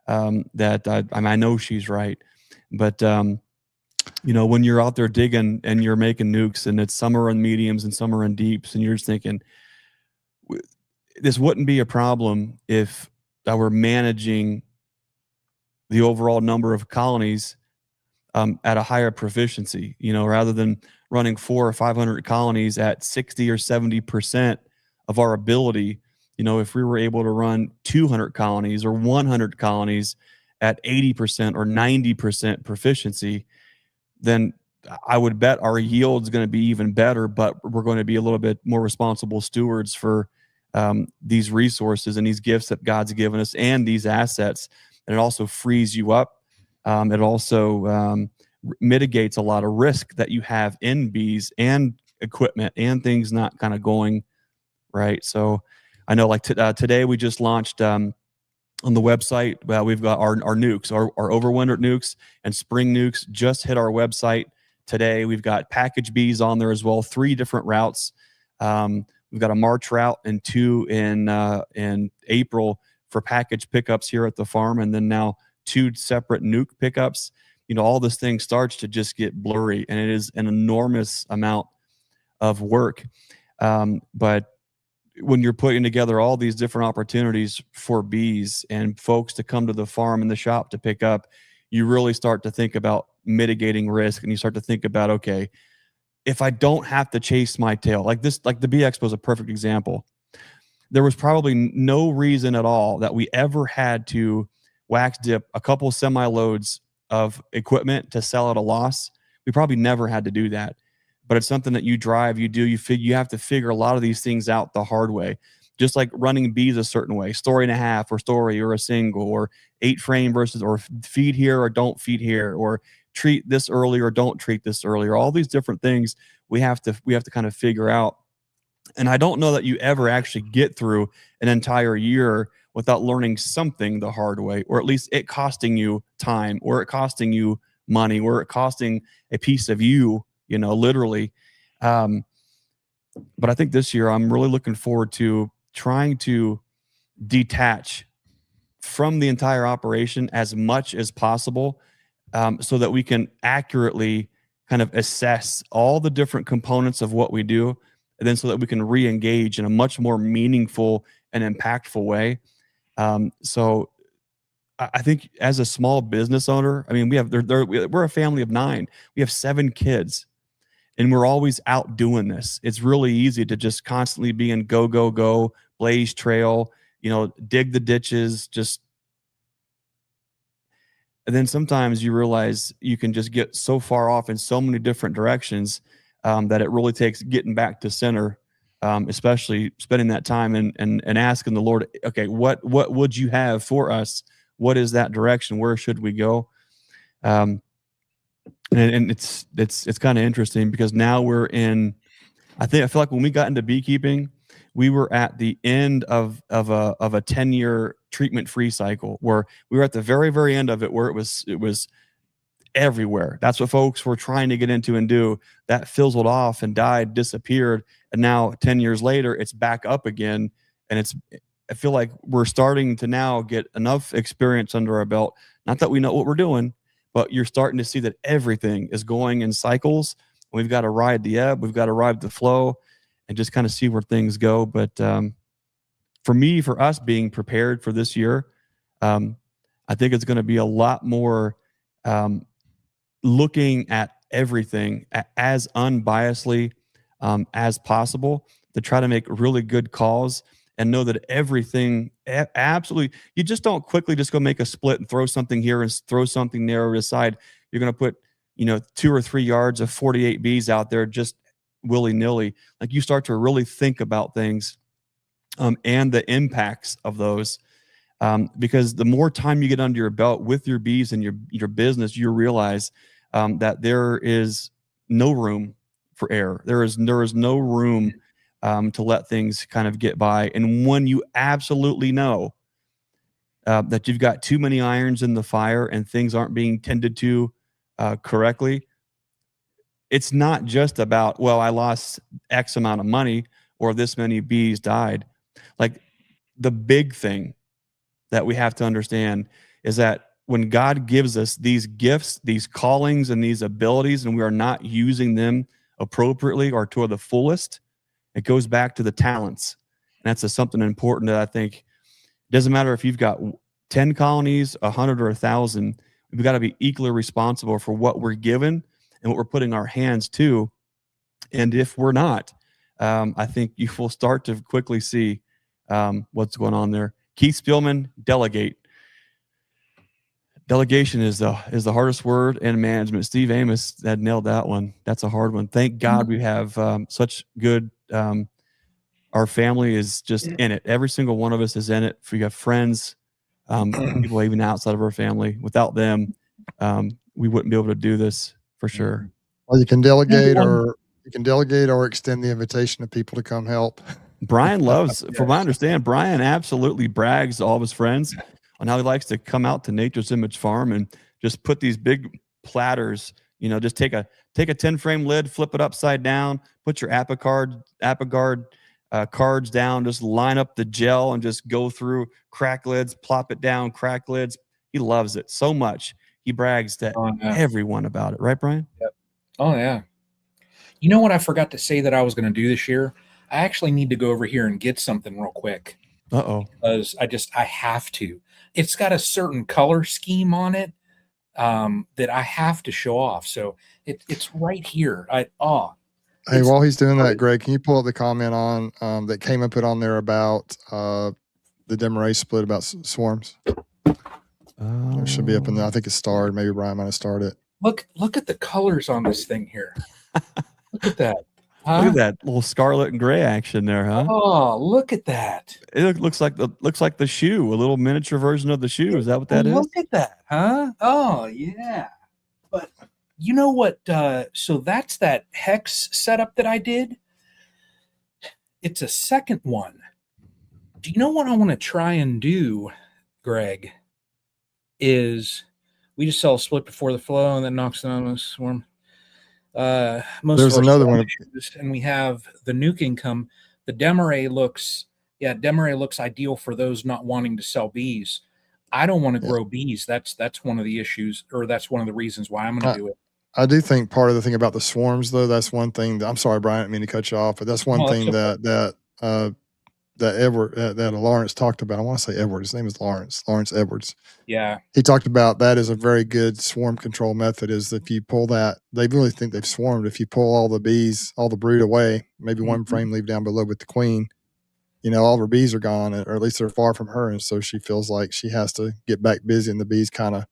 that I know she's right. But when you're out there digging and you're making nukes, and it's some are in mediums and some are in deeps, and you're just thinking, this wouldn't be a problem if I were managing the overall number of colonies at a higher proficiency, rather than running 400 or 500 colonies at 60 or 70% of our ability. If we were able to run 200 colonies or 100 colonies at 80% or 90% proficiency, then I would bet our yield's going to be even better, but we're going to be a little bit more responsible stewards for these resources and these gifts that God's given us and these assets. And it also frees you up. It also mitigates a lot of risk that you have in bees and equipment and things not kind of going right. So I know like today we just launched on the website. We've got our nukes, our overwintered nukes and spring nukes just hit our website today. We've got package bees on there as well, 3 different routes. We've got a March route and 2 in April for package pickups here at the farm, and then now 2 separate nuke pickups. You know, all this thing starts to just get blurry, and it is an enormous amount of work. But when you're putting together all these different opportunities for bees and folks to come to the farm and the shop to pick up, you really start to think about mitigating risk, and you start to think about, okay, if I don't have to chase my tail, like this, like the Bee Expo is a perfect example. There was probably no reason at all that we ever had to wax dip a couple semi-loads of equipment to sell at a loss. We probably never had to do that. But it's something that you drive, you do, you have to figure a lot of these things out the hard way. Just like running bees a certain way, story and a half or story or a single or 8 frame versus, or feed here or don't feed here, or treat this early or don't treat this early, or all these different things we have to kind of figure out. And I don't know that you ever actually get through an entire year without learning something the hard way, or at least it costing you time, or it costing you money, or it costing a piece of you, you know, literally. But I think this year I'm really looking forward to trying to detach from the entire operation as much as possible, so that we can accurately kind of assess all the different components of what we do, and then so that we can re-engage in a much more meaningful and impactful way. So I think as a small business owner, I mean, we're a family of 9. We have 7 kids, and we're always out doing this. It's really easy to just constantly be in go, go, go, blaze trail, you know, dig the ditches, and then sometimes you realize you can just get so far off in so many different directions that it really takes getting back to center, especially spending that time and asking the Lord, okay, what would you have for us? What is that direction? Where should we go? And it's kind of interesting because now we're in. I feel like when we got into beekeeping, we were at the end of a 10-year treatment-free cycle, where we were at the very, very end of it, where it was everywhere. That's what folks were trying to get into and do. That fizzled off and died, disappeared, and now 10 years later, it's back up again. And I feel like we're starting to now get enough experience under our belt. Not that we know what we're doing, but you're starting to see that everything is going in cycles. We've got to ride the ebb, we've got to ride the flow, and just kind of see where things go. But for us being prepared for this year, I think it's going to be a lot more looking at everything as unbiasedly as possible, to try to make really good calls and know that everything absolutely, you just don't quickly just go make a split and throw something here and throw something there aside. You're going to put, 2 or 3 yards of 48 bees out there just willy-nilly. Like, you start to really think about things and the impacts of those, because the more time you get under your belt with your bees and your business, you realize that there is no room for error. There is no room to let things kind of get by. And when you absolutely know that you've got too many irons in the fire and things aren't being tended to correctly, it's not just about, well, I lost X amount of money or this many bees died. Like, the big thing that we have to understand is that when God gives us these gifts, these callings, and these abilities, and we are not using them appropriately or to the fullest, it goes back to the talents. And that's something important that I think it doesn't matter if you've got 10 colonies, 100, or 1,000. We've got to be equally responsible for what we're given and what we're putting our hands to. And if we're not, I think you will start to quickly see what's going on there. Keith Spielman, delegate. Delegation is the hardest word in management. Steve Amos had nailed that one. That's a hard one. Thank God we have such good. Our family is just in it. Every single one of us is in it. If we have friends, people even outside of our family. Without them, we wouldn't be able to do this for sure. Well, you can delegate, or extend the invitation to people to come help. Brian loves, from what I understand, Brian absolutely brags to all of his friends on how he likes to come out to Nature's Image Farm and just put these big platters, just take a 10 frame lid, flip it upside down, put your Apogard cards down, just line up the gel and just go through, crack lids, plop it down, crack lids. He loves it so much. He brags to everyone about it. Right, Brian? Yep. Oh, yeah. You know what I forgot to say that I was going to do this year? I actually need to go over here and get something real quick. Uh-oh. Because I have to. It's got a certain color scheme on it that I have to show off. So it's right here. Hey, while he's doing that, Greg, can you pull up the comment on that came and put on there about the Demarree split about swarms? It should be up in there. I think it's starred. Maybe Brian might have started it. Look at the colors on this thing here. Look at that. Huh? Look at that little scarlet and gray action there, huh? Oh, look at that. It looks like the shoe, a little miniature version of the shoe. Is that what that is? Look at that, huh? Oh, yeah. But you know what? So that's that hex setup that I did. It's a second one. Do you know what I want to try and do, Greg? Is we just sell a split before the flow and then knocks down a swarm. There's another one, and we have the nuke income. The Demarree looks ideal for those not wanting to sell bees. I don't want to grow bees. That's one of the issues, or that's one of the reasons why I'm going to do it. I do think part of the thing about the swarms, though, that's one thing that, I'm sorry, Brian, I didn't mean to cut you off, but that's one thing that Lawrence talked about. I want to say Edward. His name is Lawrence Edwards. Yeah. He talked about that as a very good swarm control method, is if you pull that, they really think they've swarmed. If you pull all the bees, all the brood away, maybe one frame leave down below with the queen, all of her bees are gone, or at least they're far from her. And so she feels like she has to get back busy, and the bees kind of,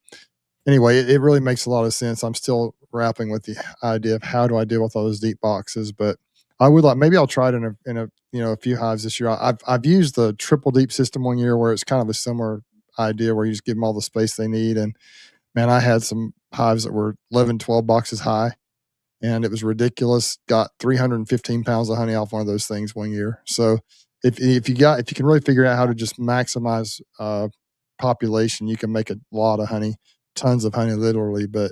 anyway, it really makes a lot of sense. I'm still grappling with the idea of how do I deal with all those deep boxes, but I would like, maybe I'll try it in a few hives this year. I've used the triple deep system one year where it's kind of a similar idea where you just give them all the space they need. And man, I had some hives that were 11, 12 boxes high, and it was ridiculous. Got 315 pounds of honey off one of those things one year. So if you can really figure out how to just maximize population, you can make a lot of honey, tons of honey, literally. But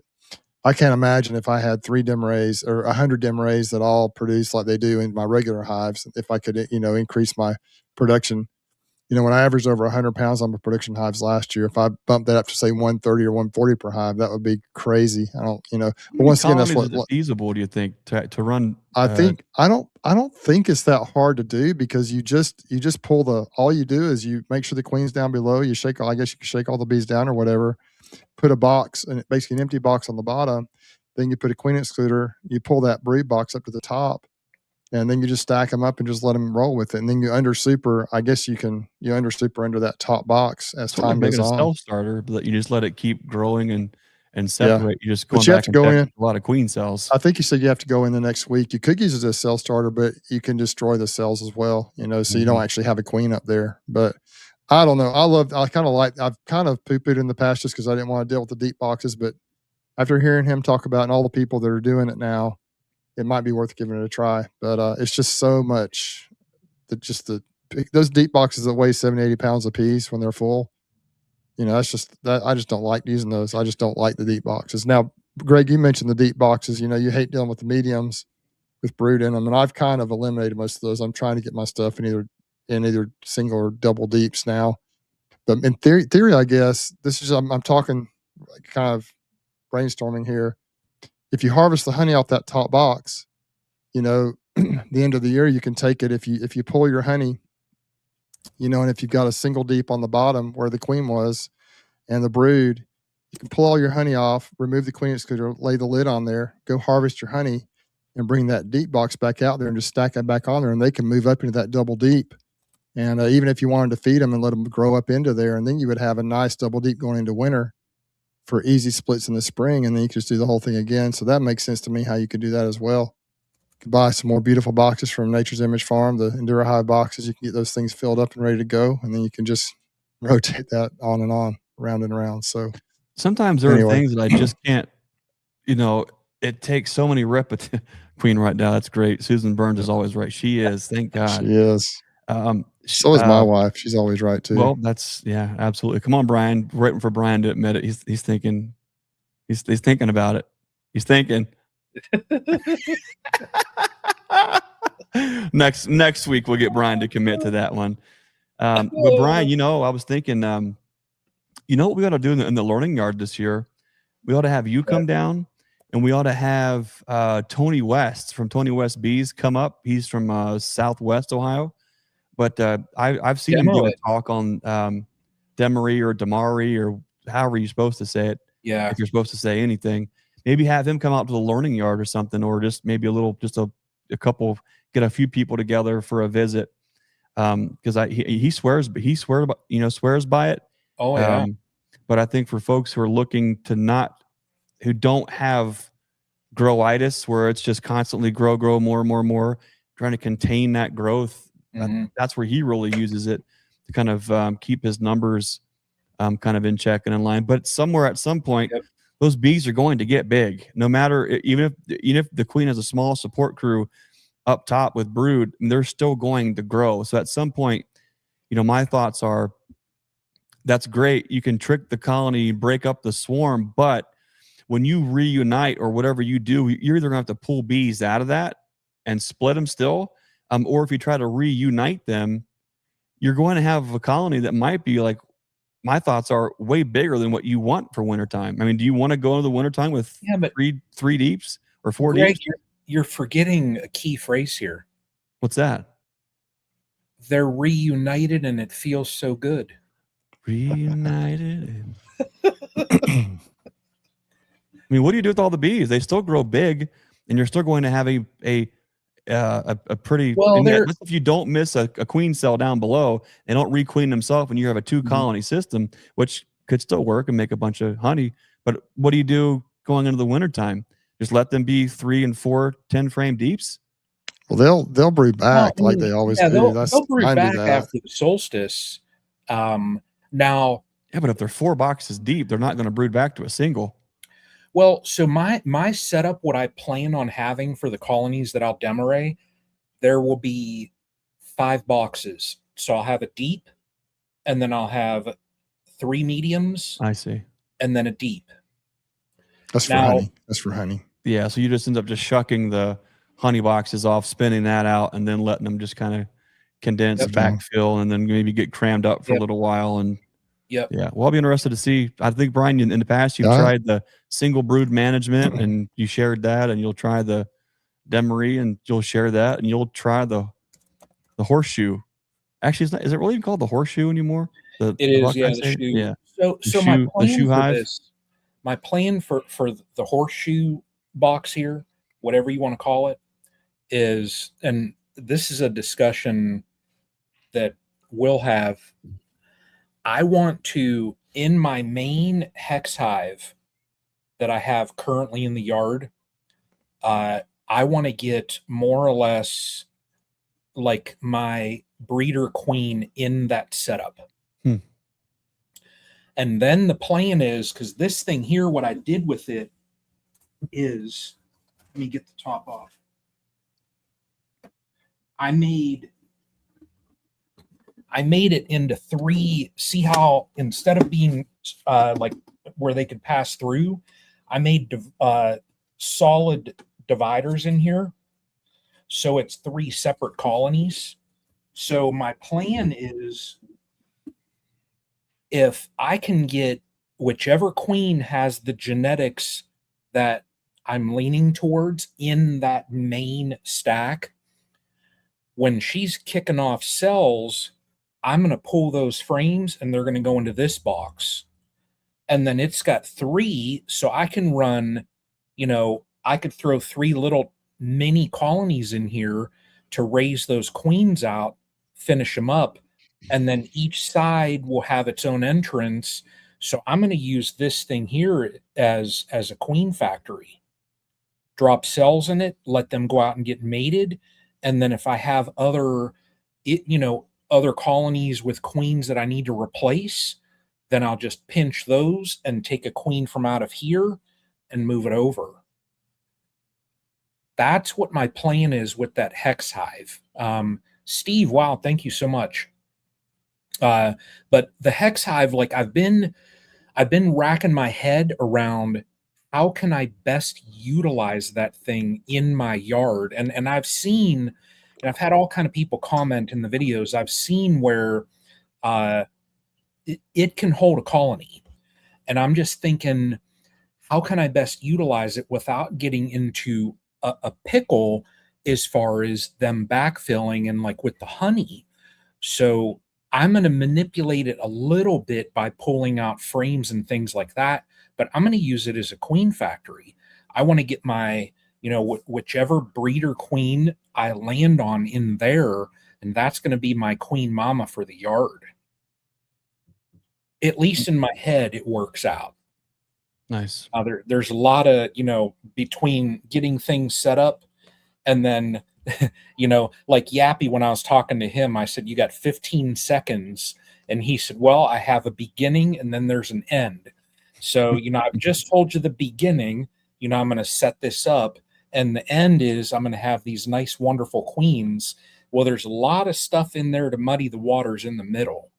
I can't imagine if I had 3 Demarrees or 100 Demarrees that all produce like they do in my regular hives, if I could, increase my production. When I averaged over 100 pounds on my production hives last year, if I bumped that up to say 130 or 140 per hive, that would be crazy. I don't, but once again, that's what feasible. Do you think to run? I don't think it's that hard to do, because you just pull all you do is you make sure the queen's down below. You shake, I guess you can shake all the bees down or whatever. Put a box, and basically an empty box on the bottom. Then you put a queen excluder. You pull that brood box up to the top, and then you just stack them up and just let them roll with it. And then you under super. I guess you under super under that top box as time goes on. A self starter, but you just let it keep growing and separate. You just go back and go in a lot of queen cells. I think you said you have to go in the next week. You could use it as a cell starter, but you can destroy the cells as well. So you don't actually have a queen up there, but. I don't know. I've kind of poo-pooed in the past just because I didn't want to deal with the deep boxes. But after hearing him talk about and all the people that are doing it now, it might be worth giving it a try. But it's just so much that those deep boxes that weigh 70, 80 pounds a piece when they're full. That's just that. I just don't like using those. I just don't like the deep boxes. Now, Greg, you mentioned the deep boxes. You hate dealing with the mediums with brood in them, and I've kind of eliminated most of those. I'm trying to get my stuff in either single or double deeps now. But in theory, I guess this is, I'm talking kind of brainstorming here. If you harvest the honey off that top box, the end of the year, you can take it. If you pull your honey, and if you've got a single deep on the bottom where the queen was and the brood, you can pull all your honey off, remove the queen excluder, lay the lid on there, go harvest your honey, and bring that deep box back out there and just stack that back on there, and they can move up into that double deep. And even if you wanted to feed them and let them grow up into there, and then you would have a nice double deep going into winter for easy splits in the spring, and then you can just do the whole thing again. So that makes sense to me how you could do that as well. You can buy some more beautiful boxes from Nature's Image Farm, the Endura Hive boxes. You can get those things filled up and ready to go, and then you can just rotate that on and on, round and round. So sometimes there anyway. are things that I just can't, it takes so many repetitions. Queen right now, that's great. Susan Burns is always right. She is, thank God. She is. So is my wife. She's always right too. Well, that's absolutely. Come on, Brian. We're waiting for Brian to admit it. He's thinking. He's thinking about it. He's thinking. Next week we'll get Brian to commit to that one. But Brian, I was thinking, what we ought to do in the learning yard this year? We ought to have you come down, and we ought to have Tony West from Tony West Bees come up. He's from Southwest Ohio, but I've seen him give a talk on Demarree or Demarree or however you're supposed to say it. Yeah, if you're supposed to say anything, maybe have him come out to the learning yard or something, or just maybe a couple, get a few people together for a visit. Because he swears by it. Oh yeah. But I think for folks who are looking to who don't have growitis, where it's just constantly grow more, trying to contain that growth, that's where he really uses it to kind of keep his numbers kind of in check and in line. But somewhere at some point, those bees are going to get big, no matter, even if the queen has a small support crew up top with brood, they're still going to grow. So at some point, my thoughts are, that's great. You can trick the colony, break up the swarm, but when you reunite or whatever you do, you're either gonna have to pull bees out of that and split them still, or if you try to reunite them, you're going to have a colony that might be, like, my thoughts are, way bigger than what you want for wintertime. I mean, do you want to go into the wintertime with three deeps or four deeps? You're forgetting a key phrase here. What's that? They're reunited and it feels so good. Reunited. I mean, what do you do with all the bees? They still grow big, and you're still going to have a pretty, if you don't miss a queen cell down below, they don't requeen themselves, and you have a 2-colony system, which could still work and make a bunch of honey. But what do you do going into the wintertime? Just let them be 3 and 4 10-frame deeps? Well, they'll brood back like they always do. They'll brood back after the solstice. Now, but if they're 4 boxes deep, they're not going to brood back to a single. Well, so my setup, what I plan on having for the colonies that I'll Demarree, there will be 5 boxes. So I'll have a deep, and then I'll have 3 mediums. I see. And then a deep. That's for honey. That's for honey. Yeah, so you just end up just shucking the honey boxes off, spinning that out, and then letting them just kind of condense, backfill, and then maybe get crammed up for a little while. And yeah, well, I'll be interested to see. I think, Brian, in the past you've tried the single brood management, and you shared that, and you'll try the Demarree, and you'll share that, and you'll try the horseshoe. Actually, it's not, is it really called the horseshoe anymore? It is, yeah, the shoe. Yeah. So my plan for this, my plan for the horseshoe box here, whatever you want to call it, is, and this is a discussion that we'll have. I want to, in my main hex hive that I have currently in the yard, I want to get more or less like my breeder queen in that setup. And then the plan is, because this thing here, what I did with it is, let me get the top off. I made it into 3. See how instead of being like where they could pass through, I made solid dividers in here. So it's 3 separate colonies. So my plan is, if I can get whichever queen has the genetics that I'm leaning towards in that main stack, when she's kicking off cells, I'm going to pull those frames and they're going to go into this box. And then it's got 3, so I can run, I could throw 3 little mini colonies in here to raise those queens out, finish them up, and then each side will have its own entrance. So I'm going to use this thing here as a queen factory. Drop cells in it, let them go out and get mated, and then if I have other colonies with queens that I need to replace, then I'll just pinch those and take a queen from out of here and move it over. That's what my plan is with that hex hive. Steve, wow, thank you so much. But the hex hive, like I've been racking my head around how can I best utilize that thing in my yard. And I've seen, and I've had all kind of people comment in the videos, I've seen where it can hold a colony. And I'm just thinking, how can I best utilize it without getting into a pickle as far as them backfilling and like with the honey? So I'm going to manipulate it a little bit by pulling out frames and things like that, but I'm going to use it as a queen factory. I want to get my, whichever breeder queen I land on in there, and that's going to be my queen mama for the yard. At least in my head, it works out. Nice. There's a lot of, between getting things set up and then, like Yappy, when I was talking to him, I said, you got 15 seconds. And he said, well, I have a beginning and then there's an end. So, I've just told you the beginning, I'm going to set this up. And the end is I'm going to have these nice, wonderful queens. Well, there's a lot of stuff in there to muddy the waters in the middle.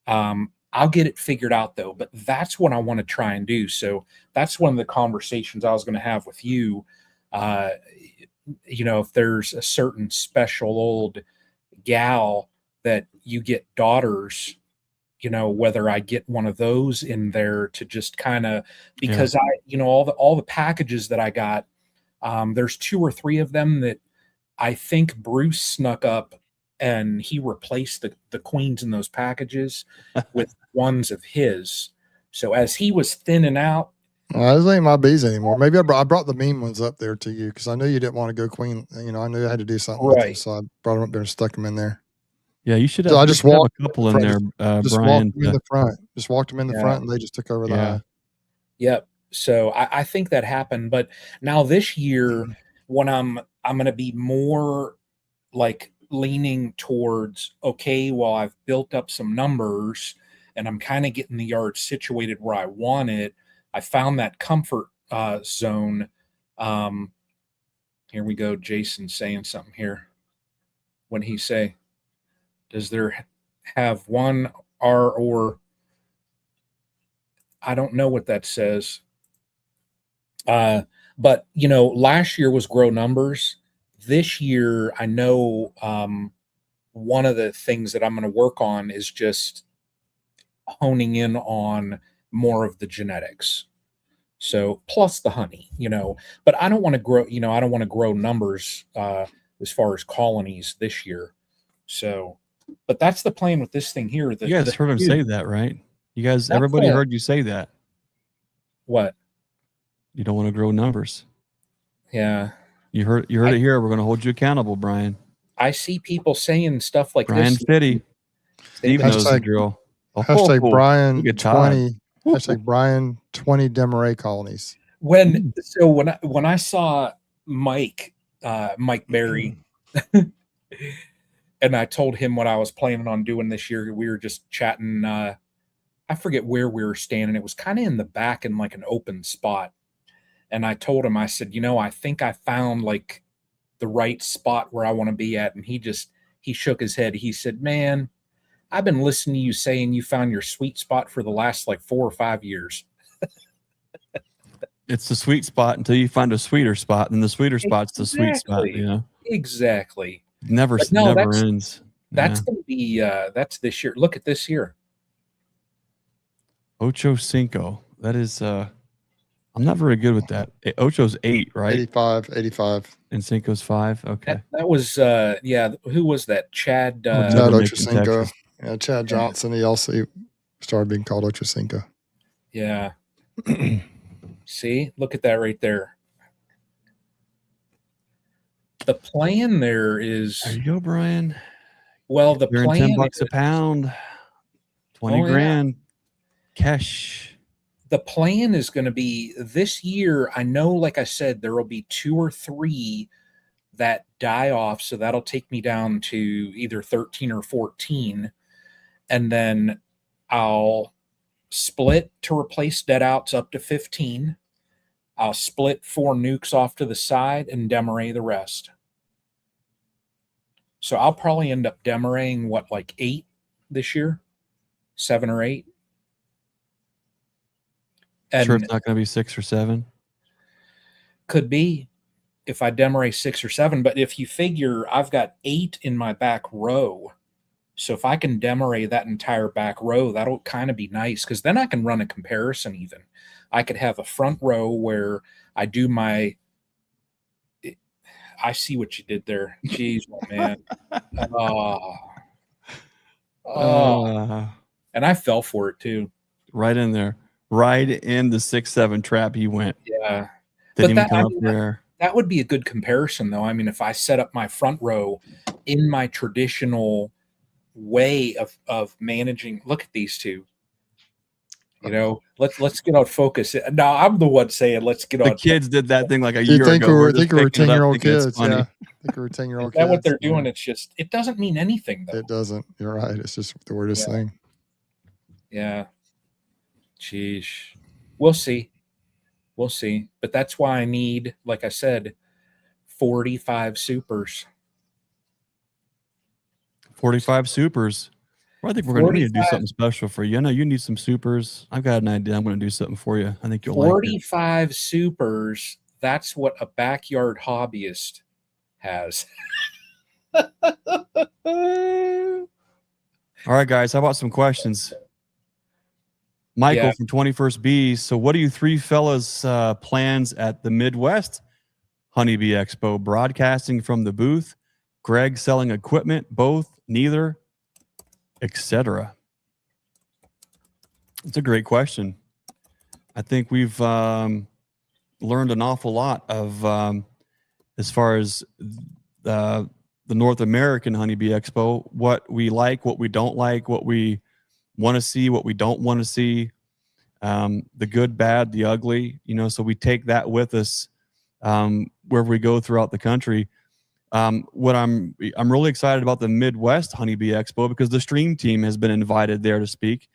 I'll get it figured out though, but that's what I want to try and do. So that's one of the conversations I was going to have with you. If there's a certain special old gal that you get daughters, whether I get one of those in there to just kind of, because all the packages that I got, there's 2 or 3 of them that I think Bruce snuck up and he replaced the queens in those packages with ones of his. So as he was thinning out, those ain't my bees anymore. Maybe I brought the mean ones up there to you because I knew you didn't want to go queen. I knew I had to do something with them, so I brought them up there and stuck them in there. Yeah, you should have. So I just walked a couple in there, just Brian. Walked them in the front. Just walked them in the front, and they just took over the hive. Yep. So I think that happened, but now this year, when I'm going to be more like leaning towards, okay, well, I've built up some numbers and I'm kind of getting the yard situated where I want it. I found that comfort zone. Here we go. Jason saying something here. When he say, does there have one R or I don't know what that says. But last year was grow numbers. This year, I know one of the things that I'm going to work on is just honing in on more of the genetics. So plus the honey, but I don't want to grow, I don't want to grow numbers as far as colonies this year. So, but that's the plan with this thing here. You guys heard him say that, right? You guys, everybody heard you say that. What? You don't want to grow numbers. Yeah. You heard it here. We're going to hold you accountable, Brian. I see people saying stuff like Brian this. Fitty. Steve knows the drill. Hashtag Brian 20. Hashtag Brian 20 Demarree colonies. When I saw Mike Berry, and I told him what I was planning on doing this year, we were just chatting. I forget where we were standing. It was kind of in the back in like an open spot. And I told him, I said, I think I found like the right spot where I want to be at. And he shook his head. He said, man, I've been listening to you saying you found your sweet spot for the last like 4 or 5 years. It's the sweet spot until you find a sweeter spot, and the sweeter spot's the sweet spot. Exactly. Never ends. That's going to be that's this year. Look at this here. Ocho Cinco. That is I'm not very good with that. Ocho's 8, right? 85. And Cinco's 5. Okay. That was who was that? Chad Ochocinco. Yeah, Chad Johnson. He also started being called Ochocinco. Yeah. See, look at that right there. The plan there is. There you go, Brian. Well, the You're plan $10 a pound, 20 grand. Kesh. The plan is going to be this year. I know, like I said, there will be 2 or 3 that die off. So that'll take me down to either 13 or 14. And then I'll split to replace dead outs up to 15. I'll split 4 nukes off to the side and Demarree the rest. So I'll probably end up Demarreeing what, like 8 this year? 7 or 8? And Sure, it's not going to be 6 or 7. Could be if I Demarree 6 or 7. But if you figure I've got 8 in my back row, so if I can Demarree that entire back row, that'll kind of be nice, because then I can run a comparison even. I could have a front row where I do my... I see what you did there. Jeez, my man. And I fell for it too. Right in there. Right in the 6-7 trap he went. Yeah. Didn't But even come up there. That would be a good comparison, though. I mean, if I set up my front row in my traditional way of managing, look at these two. You know, let's get on focus. Now I'm the one saying let's get on. The kids did that thing like a year think ago. I think we were 10-year-old kids. Yeah, I think we were 10-year-old kids. Is that what they're doing? It's just, it doesn't mean anything, though. It doesn't. You're right. It's just the weirdest thing. Yeah. Jeez. We'll see. We'll see. But that's why I need, like I said, 45 supers. 45 supers. Well, I think we're going to need to do something special for you. I know you need some supers. I've got an idea. I'm going to do something for you. I think you'll like it. 45 supers. That's what a backyard hobbyist has. All right, guys. How about some questions? Michael from 21st Bees. So what are you 3 fellas plans at the Midwest Honeybee Expo? Broadcasting from the booth? Greg selling equipment? Both? Neither? Etc. It's a great question. I think we've learned an awful lot of as far as the North American Honeybee Expo, what we like, what we don't like, what we want to see, what we don't want to see, the good, bad, the ugly, you know, so we take that with us wherever we go throughout the country. What I'm really excited about the Midwest Honeybee Expo, because the StreamTeam has been invited there to speak.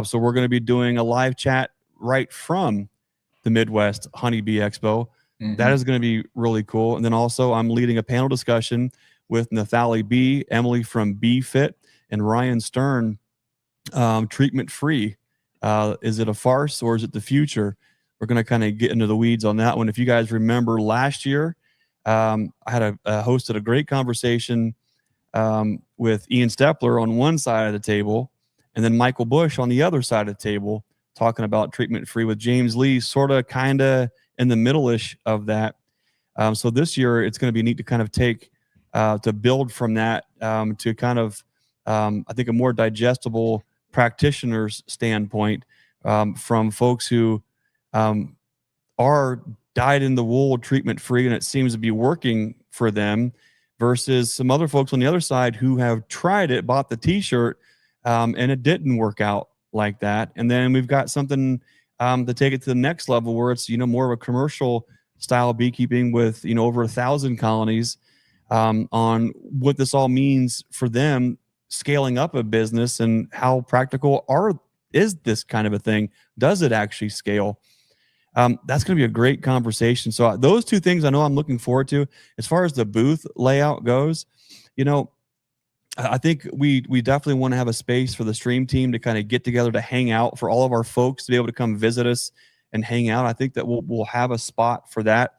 So we're going to be doing a live chat right from the Midwest Honeybee Expo. Mm-hmm. That is going to be really cool. And then also I'm leading a panel discussion with Nathalie B, Emily from BeFit, and Ryan Stern, treatment free. Is it a farce or is it the future? We're going to kind of get into the weeds on that one. If you guys remember last year, I had hosted a great conversation with Ian Stepler on one side of the table, and then Michael Bush on the other side of the table, talking about treatment free, with James Lee sort of kind of in the middle-ish of that. So this year it's going to be neat to kind of take to build from that to kind of I think a more digestible practitioner's standpoint from folks who are dyed in the wool treatment free and it seems to be working for them, versus some other folks on the other side who have tried it, bought the t-shirt, and it didn't work out like that. And then we've got something to take it to the next level where it's, you know, more of a commercial style beekeeping with, you know, over 1,000 colonies, on what this all means for them scaling up a business and how practical is this kind of a thing? Does it actually scale? That's going to be a great conversation. So those 2 things I know I'm looking forward to. As far as the booth layout goes, you know, I think we definitely want to have a space for the StreamTeam to kind of get together to hang out, for all of our folks to be able to come visit us and hang out. I think that we'll have a spot for that.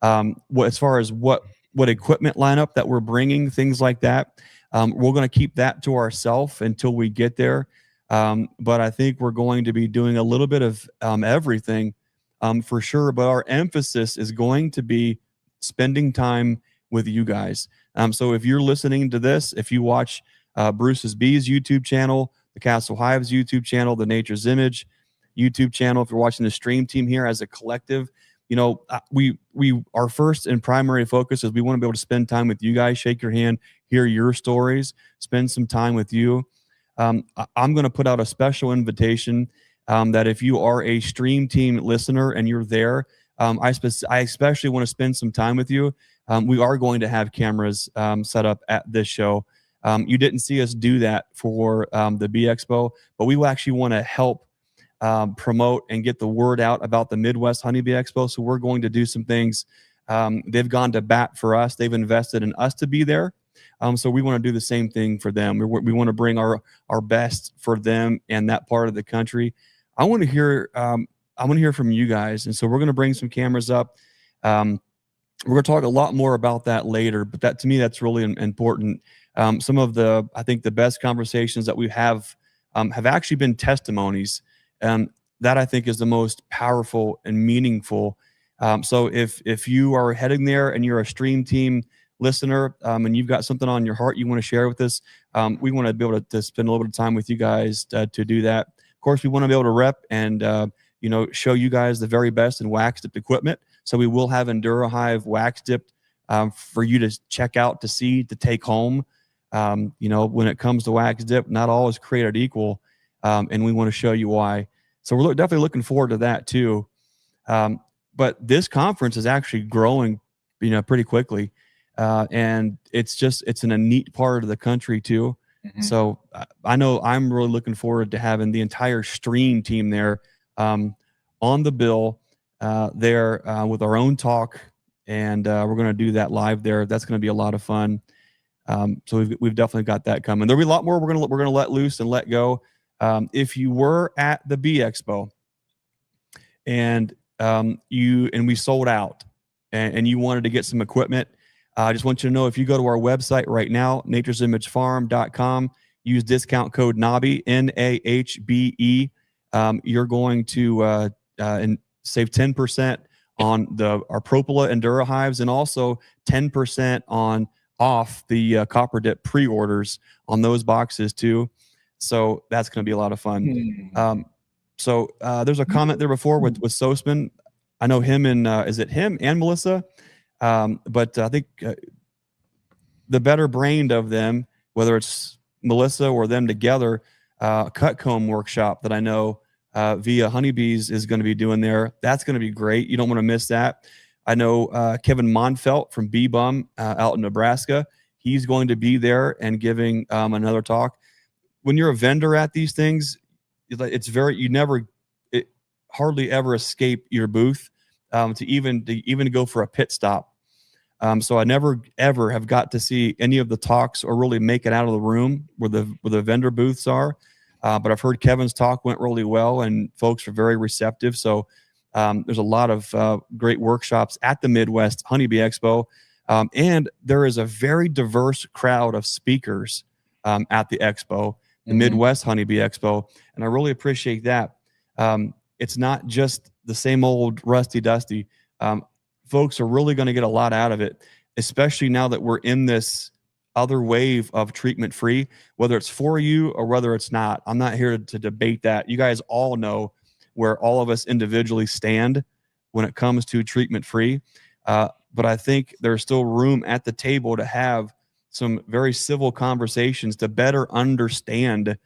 As far as what equipment lineup that we're bringing, things like that, we're going to keep that to ourselves until we get there. But I think we're going to be doing a little bit of everything. For sure, but our emphasis is going to be spending time with you guys. So if you're listening to this, if you watch Bruce's Bees YouTube channel, the Castle Hives YouTube channel, the Nature's Image YouTube channel, if you're watching the StreamTeam here as a collective, you know, our first and primary focus is we want to be able to spend time with you guys, shake your hand, hear your stories, spend some time with you. I'm going to put out a special invitation that if you are a StreamTeam listener and you're there, I especially want to spend some time with you. We are going to have cameras set up at this show. You didn't see us do that for the Bee Expo, but we actually want to help promote and get the word out about the Midwest Honeybee Expo. So we're going to do some things. They've gone to bat for us. They've invested in us to be there. So we want to do the same thing for them. We want to bring our best for them and that part of the country. I want to hear from you guys, and so we're going to bring some cameras up. We're going to talk a lot more about that later, but that, to me, that's really important. Some of I think the best conversations that we have actually been testimonies. That I think is the most powerful and meaningful. So if you are heading there and you're a StreamTeam listener, and you've got something on your heart you want to share with us, we want to be able to spend a little bit of time with you guys to do that. Of course, we want to be able to rep and show you guys the very best in wax dipped equipment. So we will have Endura Hive wax dipped for you to check out, to see, to take home. When it comes to wax dip, not all is created equal, and we want to show you why. So we're definitely looking forward to that too. But this conference is actually growing, pretty quickly. And it's in a neat part of the country too. Mm-hmm. So I know I'm really looking forward to having the entire StreamTeam there on the bill there with our own talk. And we're going to do that live there. That's going to be a lot of fun. So we've definitely got that coming. There'll be a lot more we're going to let loose and let go. If you were at the Bee Expo and we sold out and you wanted to get some equipment, I just want you to know, if you go to our website right now, naturesimagefarm.com, use discount code NAHBE, NAHBE, you're going to save 10% on our Propola Endura hives, and also 10% off the copper dip pre-orders on those boxes too. So that's going to be a lot of fun. So there's a comment there before with Sosman. I know him and is it him and Melissa? But I think the better brained of them, whether it's Melissa or them together, cut comb workshop that I know via Honeybees is going to be doing there. That's going to be great. You don't want to miss that. I know Kevin Monfelt from Bee Bum out in Nebraska. He's going to be there and giving another talk. When you're a vendor at these things, it's hardly ever escape your booth to even go for a pit stop. So I never ever have got to see any of the talks or really make it out of the room where the vendor booths are. But I've heard Kevin's talk went really well and folks are very receptive. So there's a lot of great workshops at the Midwest Honeybee Expo. And there is a very diverse crowd of speakers at the Expo, the Midwest Honeybee Expo. And I really appreciate that. It's not just the same old rusty dusty. Folks are really going to get a lot out of it, especially now that we're in this other wave of treatment free, whether it's for you or whether it's not. I'm not here to debate that. You guys all know where all of us individually stand when it comes to treatment free. But I think there's still room at the table to have some very civil conversations to better understand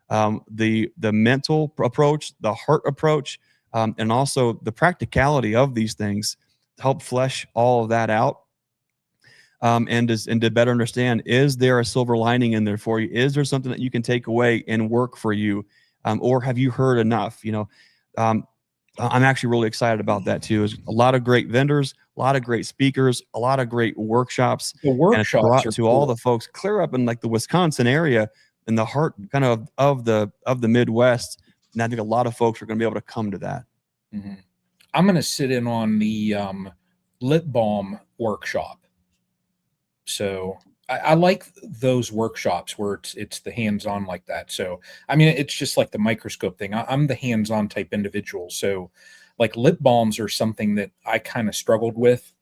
the mental approach, the heart approach, and also the practicality of these things to help flesh all of that out. And to better understand, is there a silver lining in there for you? Is there something that you can take away and work for you? Or have you heard enough? I'm actually really excited about that too. There's a lot of great vendors, a lot of great speakers, a lot of great workshops. The workshops brought are to cool. All the folks clear up in like the Wisconsin area, in the heart kind of the Midwest. And I think a lot of folks are going to be able to come to that. Mm-hmm. I'm going to sit in on the lip balm workshop. So I like those workshops where it's the hands-on like that. So, I mean, it's just like the microscope thing. I'm the hands-on type individual. So like lip balms are something that I kind of struggled with.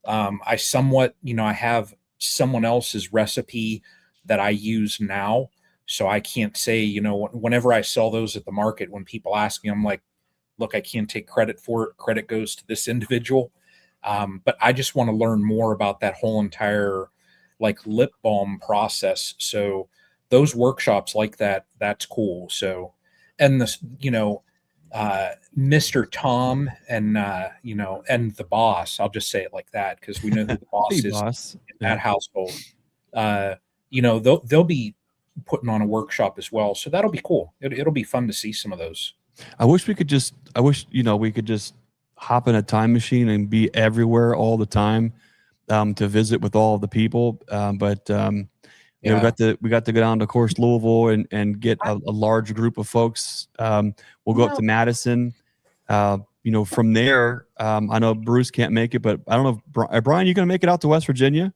I somewhat, I have someone else's recipe that I use now. So I can't say, whenever I sell those at the market, when people ask me, I'm like, look, I can't take credit for it. Credit goes to this individual. But I just want to learn more about that whole entire like lip balm process. So those workshops like that, that's cool. So, and this, Mr. Tom and you know, and the boss. I'll just say it like that because we know who the boss Hey, is boss. in that household. You know, they'll be putting on a workshop as well, so that'll be cool. It'll be fun to see some of those. I wish we could just hop in a time machine and be everywhere all the time to visit with all of the people. But you know, we got to go down to, of course, Louisville and get a large group of folks. We'll go up to Madison. You know, from there, I know Bruce can't make it, but I don't know if Brian, you going to make it out to West Virginia?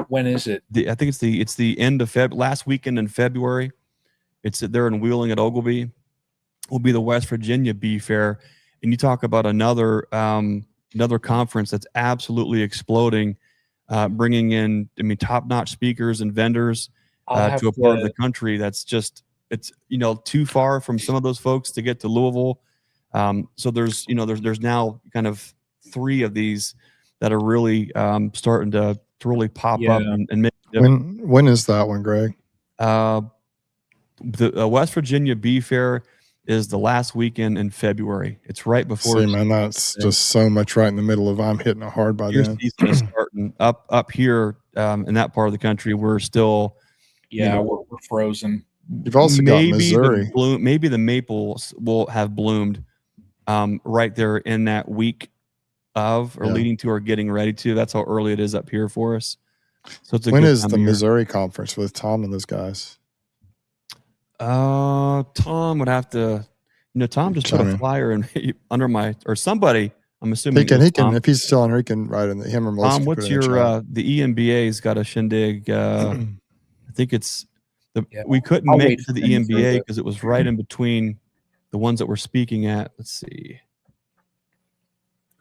When is it? I think it's the end of last weekend in February. It's there in Wheeling at Oglebay. Will be the West Virginia Bee Fair, and you talk about another conference that's absolutely exploding, bringing in top-notch speakers and vendors to a part of the country that's just too far from some of those folks to get to Louisville. So there's now kind of 3 of these that are really starting to really pop up and make. When is that one, Greg? The West Virginia Bee Fair is the last weekend in February. It's right before. See, man, that's just so much right in the middle of. I'm hitting it hard by then. Season is starting up here in that part of the country. We're still, we're frozen. You've also got Missouri. Maybe the maples will have bloomed right there in that week of, or leading to, or getting ready to. That's how early it is up here for us. So it's when is the Missouri conference with Tom and those guys? Tom would have to, Tom just put a flyer in under my, or somebody, I'm assuming he can if he's still on here, he can write in him or Melissa. Tom, what's your the EMBA's got a shindig? I think it's we couldn't make it to the EMBA because it was right in between the ones that we're speaking at. Let's see.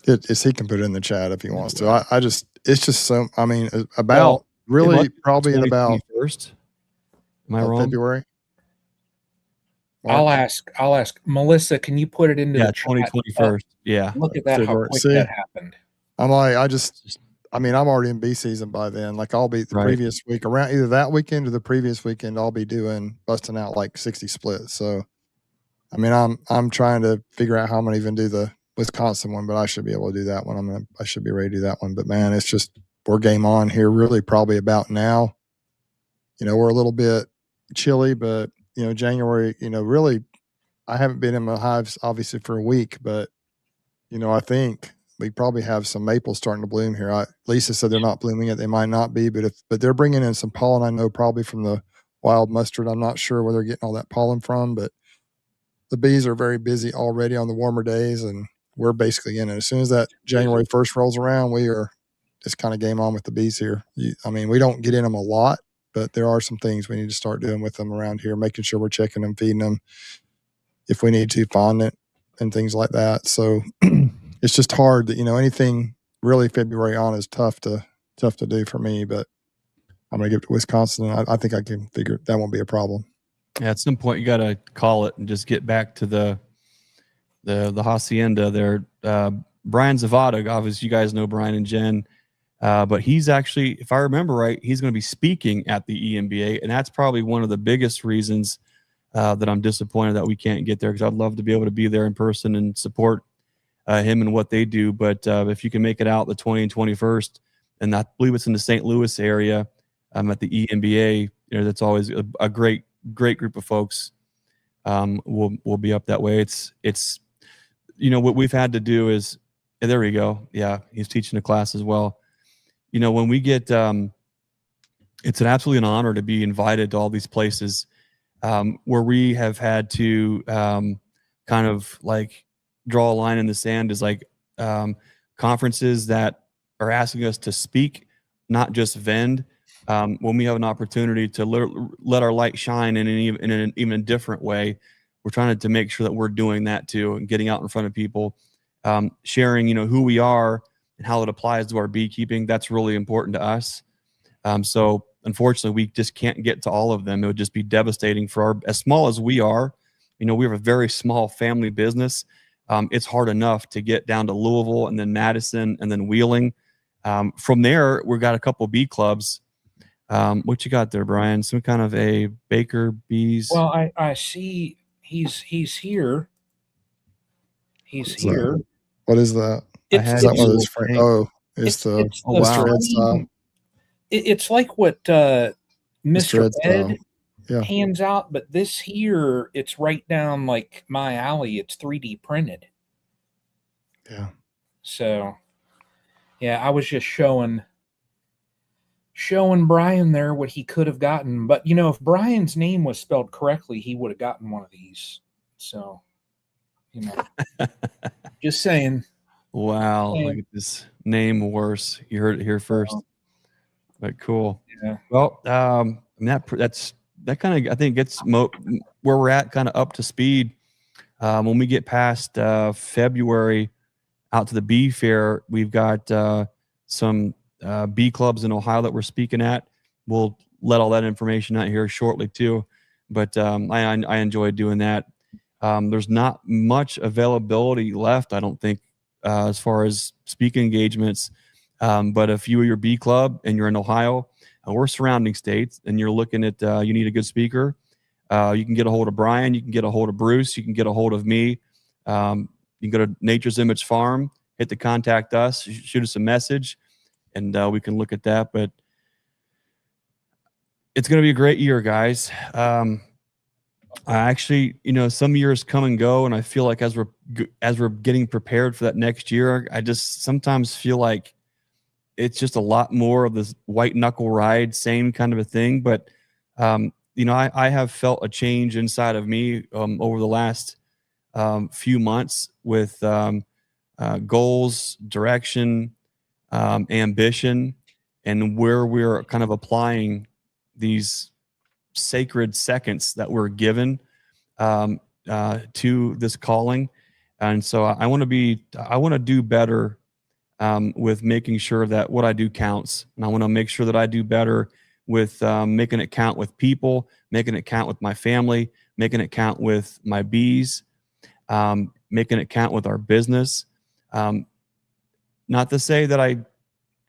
He can put it in the chat if he wants to. It's just so, I mean, probably in about first. Am I wrong? February. I'll ask Melissa. Can you put it into the chat? 2021? Yeah. Look at that! How quick that happened. I'm like, I'm already in bee season by then. Like, I'll be the previous week, around either that weekend or the previous weekend, I'll be busting out like 60 splits. So, I mean, I'm trying to figure out how I'm gonna even do the Wisconsin one, but I should be able to do that one. I should be ready to do that one. But man, it's just, we're game on here. Really, probably about now. We're a little bit chilly, but January, really, I haven't been in my hives obviously for a week, but I think we probably have some maples starting to bloom here. Lisa said they're not blooming yet. They might not be, but they're bringing in some pollen, I know probably from the wild mustard. I'm not sure where they're getting all that pollen from, but the bees are very busy already on the warmer days, and we're basically in it. As soon as that January 1st rolls around, we are just kind of game on with the bees here. We don't get in them a lot, but there are some things we need to start doing with them around here, making sure we're checking them, feeding them, if we need to, fondant and things like that. So it's just hard that, anything really February on is tough to do for me, but I'm going to give it to Wisconsin. And I think I can figure that won't be a problem. Yeah. At some point you got to call it and just get back to the hacienda there. Brian Zavada, obviously you guys know Brian and Jen. But he's actually, if I remember right, he's going to be speaking at the EMBA, and that's probably one of the biggest reasons that I'm disappointed that we can't get there, because I'd love to be able to be there in person and support him and what they do. But if you can make it out the 20 and 21st, and I believe it's in the St. Louis area at the EMBA, that's always a great group of folks. We'll be up that way. It's what we've had to do is, there we go. Yeah, he's teaching a class as well. When we get, it's absolutely an honor to be invited to all these places where we have had to kind of like draw a line in the sand, is like conferences that are asking us to speak, not just vend. When we have an opportunity to let our light shine in an even different way, we're trying to make sure that we're doing that too, and getting out in front of people, sharing, who we are and how it applies to our beekeeping. That's really important to us. So unfortunately, we just can't get to all of them. It would just be devastating for as small as we are. We have a very small family business. It's hard enough to get down to Louisville and then Madison and then Wheeling. From there, we've got a couple bee clubs. What you got there, Brian? Some kind of a Baker Bees? Well, I see he's here. He's What's that? here. What is that? I It's had Is that you one of little those frame? tank. Oh, it's the it's Oh, the wow. Red style. same. It's like what It's Mr. Red style. Ed Yeah. hands out, but this here, it's right down like my alley. It's 3D printed. Yeah. So, yeah, I was just showing Brian there what he could have gotten. But, if Brian's name was spelled correctly, he would have gotten one of these. So, just saying. Wow. Look at this name worse. You heard it here first. But cool. Yeah. Well, that kind of, I think, gets where we're at kind of up to speed. When we get past February out to the bee fair, we've got some bee clubs in Ohio that we're speaking at. We'll let all that information out here shortly too. But I enjoy doing that. There's not much availability left, I don't think, as far as speaking engagements. But if you are your bee club and you're in Ohio or surrounding states and you're looking at you need a good speaker, you can get a hold of Brian, you can get a hold of Bruce, you can get a hold of me. You can go to Nature's Image Farm, hit the contact us, shoot us a message, and we can look at that. But it's going to be a great year, guys. I actually, some years come and go, and I feel like as we're getting prepared for that next year, I just sometimes feel like it's just a lot more of this white knuckle ride, same kind of a thing. But I have felt a change inside of me over the last few months with goals, direction, ambition, and where we're kind of applying these sacred seconds that we're given to this calling. And so I want to do better with making sure that what I do counts. And I want to make sure that I do better with making it count with people, making it count with my family, making it count with my bees, making it count with our business. Not to say that I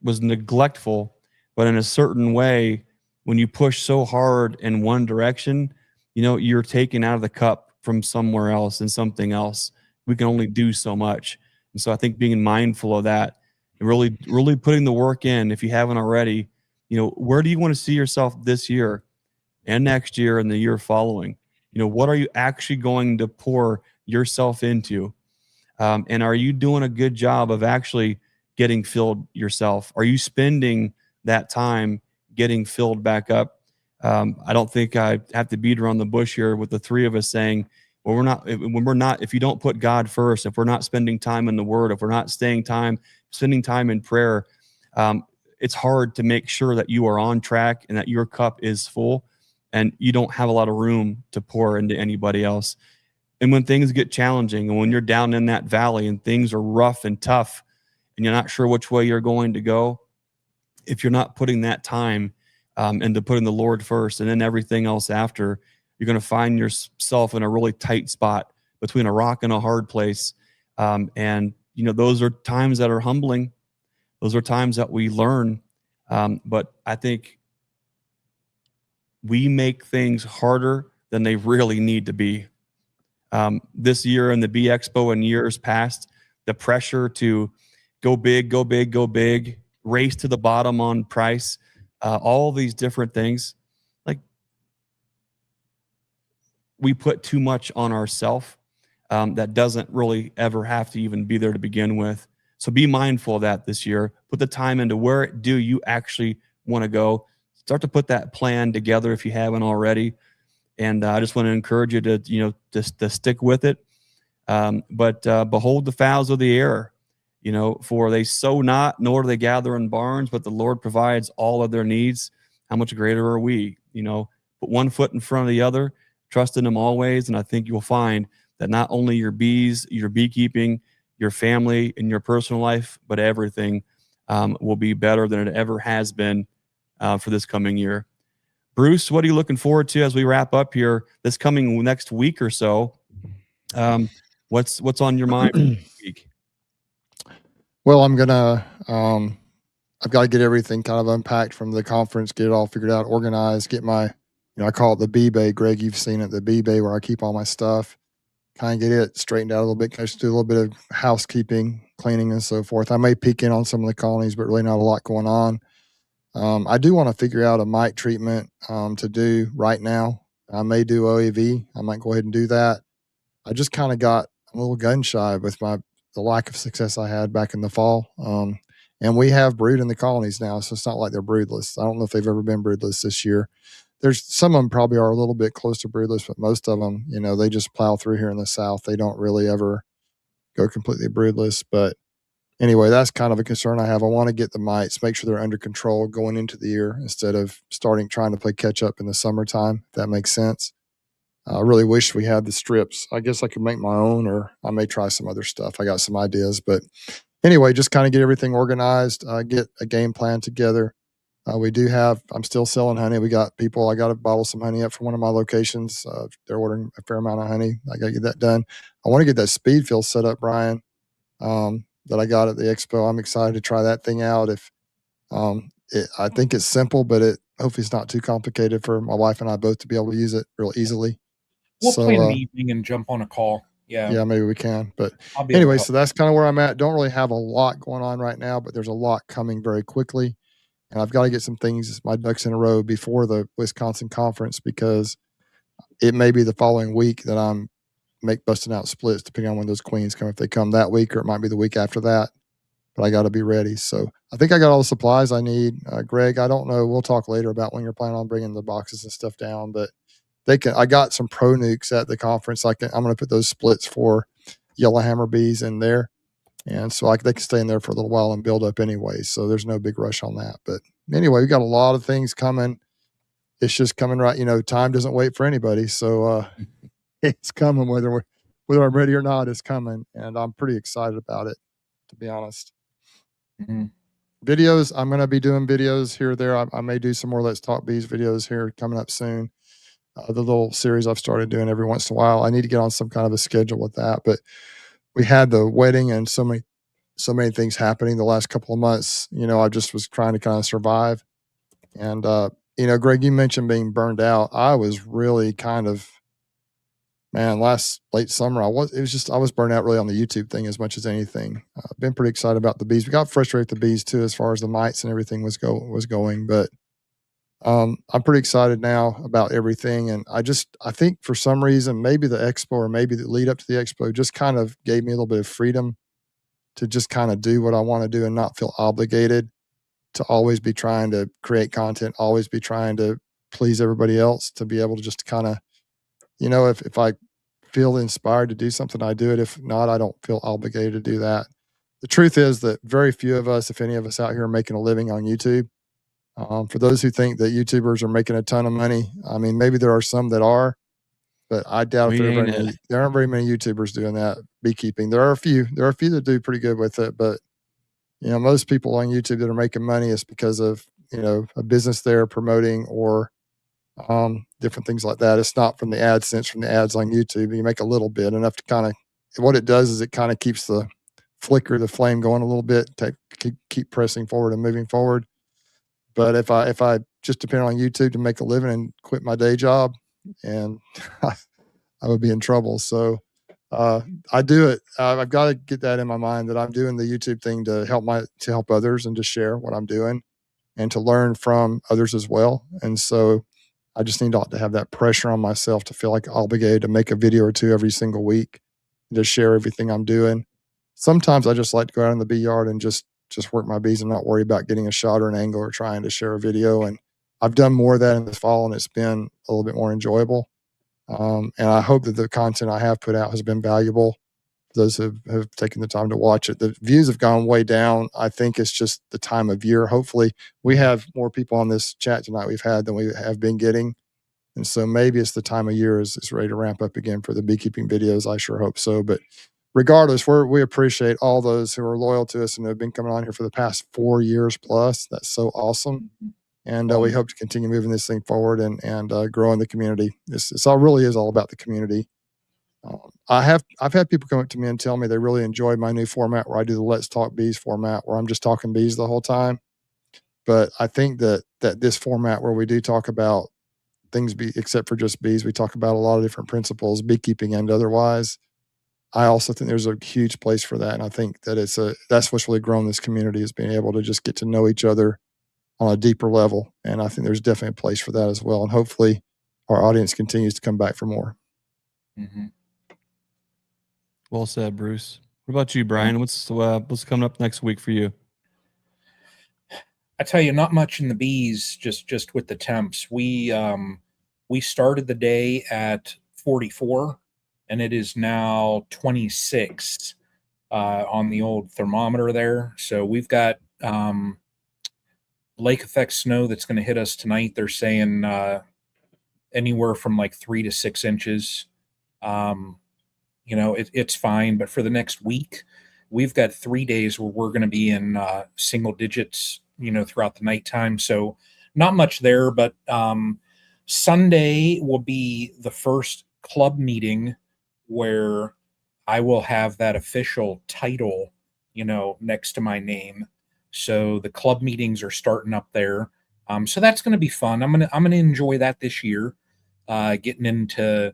was neglectful, but in a certain way, when you push so hard in one direction, you're taking out of the cup from somewhere else and something else. We can only do so much. And so I think being mindful of that and really, really putting the work in, if you haven't already, where do you want to see yourself this year and next year and the year following? What are you actually going to pour yourself into? And are you doing a good job of actually getting filled yourself? Are you spending that time getting filled back up? I don't think I have to beat around the bush here with the three of us saying, well, if you don't put God first, if we're not spending time in the Word, if we're not spending time in prayer, it's hard to make sure that you are on track and that your cup is full and you don't have a lot of room to pour into anybody else. And when things get challenging and when you're down in that valley and things are rough and tough and you're not sure which way you're going to go, if you're not putting that time into putting the Lord first and then everything else after, you're going to find yourself in a really tight spot between a rock and a hard place. And those are times that are humbling. Those are times that we learn. But I think we make things harder than they really need to be. This year in the Bee Expo and years past, the pressure to go big, go big, go big, race to the bottom on price, all these different things, like we put too much on ourselves that doesn't really ever have to even be there to begin with. So be mindful of that this year. Put the time into where do you actually want to go. Start to put that plan together if you haven't already. And I just want to encourage you to, to stick with it. But behold the fowls of the air, for they sow not, nor do they gather in barns, but the Lord provides all of their needs. How much greater are we? Put one foot in front of the other, trust in Him always. And I think you'll find that not only your bees, your beekeeping, your family, and your personal life, but everything will be better than it ever has been for this coming year. Bruce, what are you looking forward to as we wrap up here this coming next week or so? What's on your mind this week? Well, I've got to get everything kind of unpacked from the conference, get it all figured out, organized, get my, I call it the bee bay. Greg, you've seen it, the bee bay where I keep all my stuff. kind of get it straightened out a little bit. Just do a little bit of housekeeping, cleaning, and so forth. I may peek in on some of the colonies, but really not a lot going on. I do want to figure out a mite treatment to do right now. I may do OAV. I might go ahead and do that. I just kind of got a little gun shy with the lack of success I had back in the fall. And we have brood in the colonies now, so it's not like they're broodless. I don't know if they've ever been broodless this year. There's some of them probably are a little bit close to broodless, but most of them, you know, they just plow through here in the South. They don't really ever go completely broodless. But anyway, that's kind of a concern I have. I want to get the mites, make sure they're under control going into the year instead of trying to play catch up in the summertime, if that makes sense. I really wish we had the strips. I guess I could make my own, or I may try some other stuff. I got some ideas, but anyway, just kind of get everything organized, get a game plan together. I'm still selling honey. I got to bottle some honey up from one of my locations. They're ordering a fair amount of honey. I got to get that done. I want to get that speed fill set up, Brian, that I got at the Expo. I'm excited to try that thing out. I think it's simple, but hopefully it's not too complicated for my wife and I both to be able to use it real easily. We'll plan an evening and jump on a call. Yeah, maybe we can. But anyway, so that's kind of where I'm at. Don't really have a lot going on right now, but there's a lot coming very quickly. And I've got to get some things, my ducks in a row before the Wisconsin conference, because it may be the following week that I'm busting out splits, depending on when those queens come. If they come that week, or it might be the week after that. But I got to be ready. So I think I got all the supplies I need. Greg, I don't know. We'll talk later about when you're planning on bringing the boxes and stuff down, but I got some pro nukes at the conference. I'm going to put those splits for yellowhammer bees in there. And so they can stay in there for a little while and build up anyway. So there's no big rush on that. But anyway, we got a lot of things coming. It's just coming right. You know, time doesn't wait for anybody. So it's coming whether I'm ready or not, it's coming. And I'm pretty excited about it, to be honest. Mm-hmm. Videos, I'm going to be doing videos here or there. I may do some more Let's Talk Bees videos here coming up soon. The little series I've started doing every once in a while. I need to get on some kind of a schedule with that. But we had the wedding and so many things happening the last couple of months. You know, I just was trying to kind of survive. And, you know, Greg, you mentioned being burned out. I was really kind of, late summer, I was burned out really on the YouTube thing as much as anything. I've been pretty excited about the bees. We got frustrated with the bees too, as far as the mites and everything was going. But I'm pretty excited now about everything. And I think for some reason, maybe the Expo or maybe the lead up to the Expo just kind of gave me a little bit of freedom to just kind of do what I want to do and not feel obligated to always be trying to create content, always be trying to please everybody else, to be able to just kind of, you know, if I feel inspired to do something, I do it. If not, I don't feel obligated to do that. The truth is that very few of us, if any of us out here, are making a living on YouTube. For those who think that YouTubers are making a ton of money, I mean, maybe there are some that are, but I doubt there aren't very many YouTubers doing that. Beekeeping, there are a few that do pretty good with it, but you know, most people on YouTube that are making money is because of, you know, a business they're promoting or different things like that. It's not from the AdSense, from the ads on YouTube. You make a little bit, enough to kind of, what it does is it kind of keeps the flame going a little bit, to keep pressing forward and moving forward. But if I just depend on YouTube to make a living and quit my day job, and I would be in trouble. So I do it. I've got to get that in my mind that I'm doing the YouTube thing to help others and to share what I'm doing and to learn from others as well. And so I just need to have that pressure on myself to feel like obligated to make a video or two every single week, and to share everything I'm doing. Sometimes I just like to go out in the bee yard and just work my bees and not worry about getting a shot or an angle or trying to share a video. And I've done more of that in the fall, and it's been a little bit more enjoyable. And I hope that the content I have put out has been valuable for those who have taken the time to watch it. The views have gone way down. I think it's just the time of year. Hopefully we have more people on this chat tonight we've had than we have been getting. And so maybe it's the time of year is ready to ramp up again for the beekeeping videos. I sure hope so. But regardless, we appreciate all those who are loyal to us and have been coming on here for the past 4 years plus. That's so awesome. And we hope to continue moving this thing forward and growing the community. It's really is all about the community. I've had people come up to me and tell me they really enjoy my new format where I do the Let's Talk Bees format, where I'm just talking bees the whole time. But I think that this format where we do talk about things except for just bees. We talk about a lot of different principles, beekeeping and otherwise. I also think there's a huge place for that. And I think that that's what's really grown this community, is being able to just get to know each other on a deeper level. And I think there's definitely a place for that as well. And hopefully our audience continues to come back for more. Mm-hmm. Well said, Bruce. What about you, Brian? What's coming up next week for you? I tell you, not much in the bees, just with the temps. We started the day at 44, and it is now 26 on the old thermometer there. So we've got lake effect snow that's going to hit us tonight. They're saying anywhere from like 3 to 6 inches. It's fine, but for the next week, we've got 3 days where we're going to be in single digits, throughout the nighttime. So not much there, but Sunday will be the first club meeting where I will have that official title, next to my name. So the club meetings are starting up there. So that's going to be fun. I'm going to enjoy that this year, getting into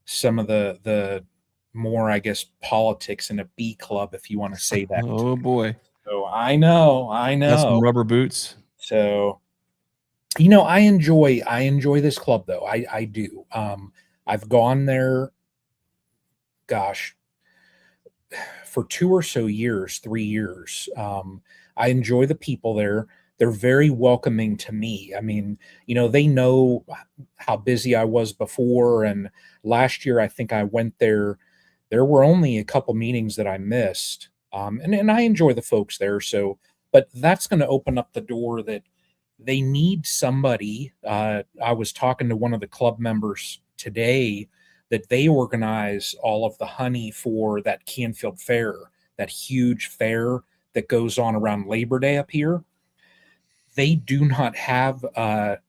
some of the more, I guess, politics in a bee club, if you want to say that. Oh boy. So I know. Got some rubber boots. So, I enjoy this club though. I do. I've gone there, gosh, for 2 or so years, 3 years. I enjoy the people there. They're very welcoming to me. I mean, they know how busy I was before. And last year, I think I went there. There were only a couple meetings that I missed. And I enjoy the folks there. So, but that's going to open up the door that they need somebody. I was talking to one of the club members today that they organize all of the honey for that Canfield Fair, that huge fair that goes on around Labor Day up here. They do not have a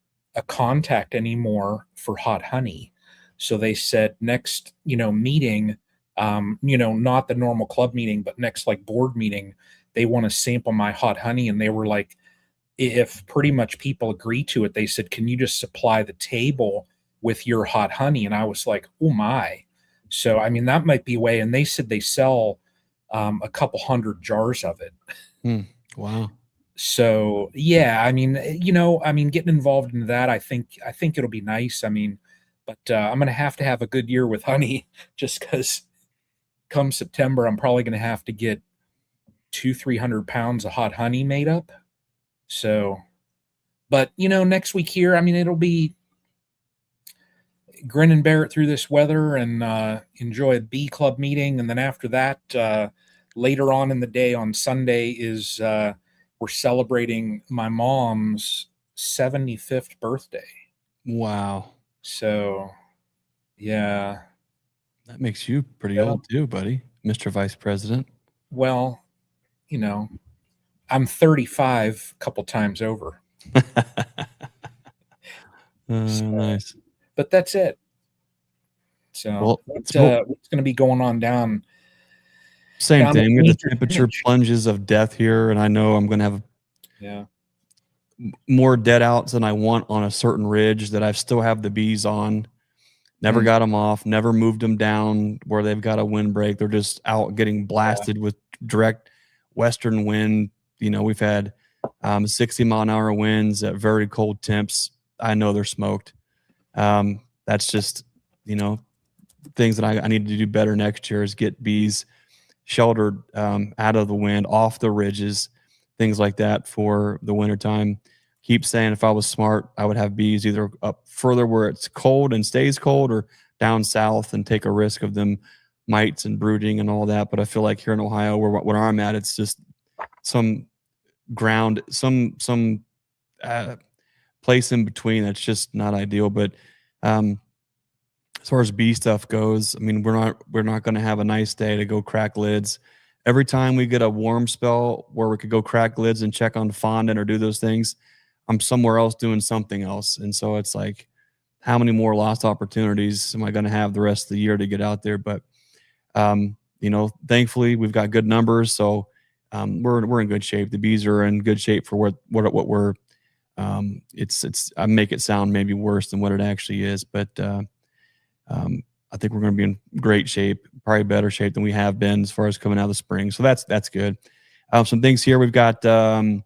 contact anymore for hot honey. So they said next, meeting, not the normal club meeting, but next like board meeting, they want to sample my hot honey. And they were like, if pretty much people agree to it, they said, can you just supply the table with your hot honey? And I was like, oh my. So, I mean, that might be a way. And they said they sell a couple hundred jars of it. Wow. So yeah, I mean, getting involved in that, I think it'll be nice. I mean, but I'm going to have a good year with honey, just because come September, I'm probably going to have to get 200-300 pounds of hot honey made up. So, but next week here, I mean, it'll be grin and bear it through this weather and enjoy a bee club meeting. And then after that, later on in the day on Sunday is we're celebrating my mom's 75th birthday. Wow. So, yeah. That makes you pretty old too, buddy, Mr. Vice President. Well, I'm 35 a couple times over. Nice. But that's it. So what's going to be going on down? Same thing. We have the temperature plunges of death here, and I know I'm going to have more dead outs than I want on a certain ridge that I still have the bees on. Never got them off, never moved them down where they've got a windbreak. They're just out getting blasted with direct western wind. We've had 60-mile-an-hour winds at very cold temps. I know they're smoked. That's just, things that I need to do better next year is get bees sheltered out of the wind, off the ridges, things like that for the wintertime. Keep saying if I was smart, I would have bees either up further where it's cold and stays cold, or down south and take a risk of them mites and brooding and all that. But I feel like here in Ohio, where I'm at, it's just some ground, some place in between that's just not ideal. But as far as bee stuff goes, I mean, we're not going to have a nice day to go crack lids. Every time we get a warm spell where we could go crack lids and check on fondant or do those things, I'm somewhere else doing something else. And so it's like, how many more lost opportunities am I going to have the rest of the year to get out there? But, thankfully we've got good numbers. So we're in good shape. The bees are in good shape for what we're I make it sound maybe worse than what it actually is, but I think we're going to be in great shape, probably better shape than we have been as far as coming out of the spring. So that's good. Some things here. We've got a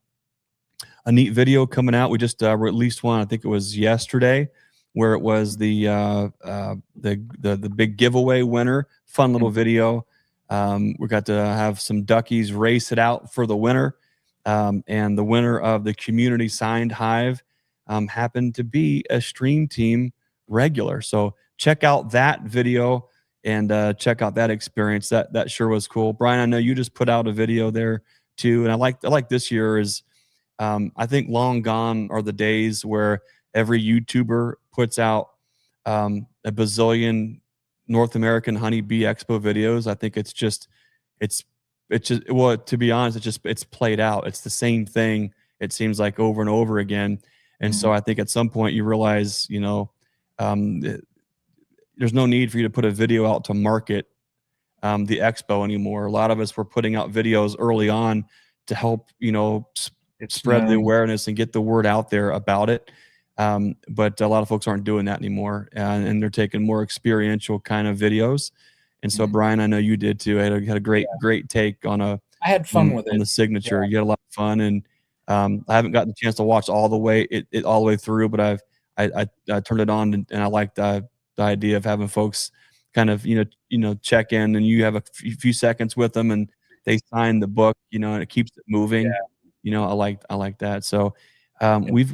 neat video coming out. We just released one. I think it was yesterday, where it was the big giveaway winner. Fun little video. We got to have some duckies race it out for the winner, and the winner of the community signed Hive happened to be a StreamTeam regular. So check out that video and check out that experience. That sure was cool. Brian, I know you just put out a video there too, and I like this year is I think long gone are the days where every YouTuber puts out a bazillion North American Honeybee Expo videos. I think it's just well, to be honest, it's played out. It's the same thing. It seems like over and over again. And so I think at some point you realize, there's no need for you to put a video out to market the expo anymore. A lot of us were putting out videos early on to help, spread the awareness and get the word out there about it. But a lot of folks aren't doing that anymore, and they're taking more experiential kind of videos. And so, Brian, I know you did too. I had a great take on I had fun with on it. the signature. You had a lot of fun, and I haven't gotten the chance to watch all the way through, but I turned it on, and I liked the idea of having folks kind of check in, and you have a few seconds with them, and they sign the book, and it keeps it moving. I like that. So we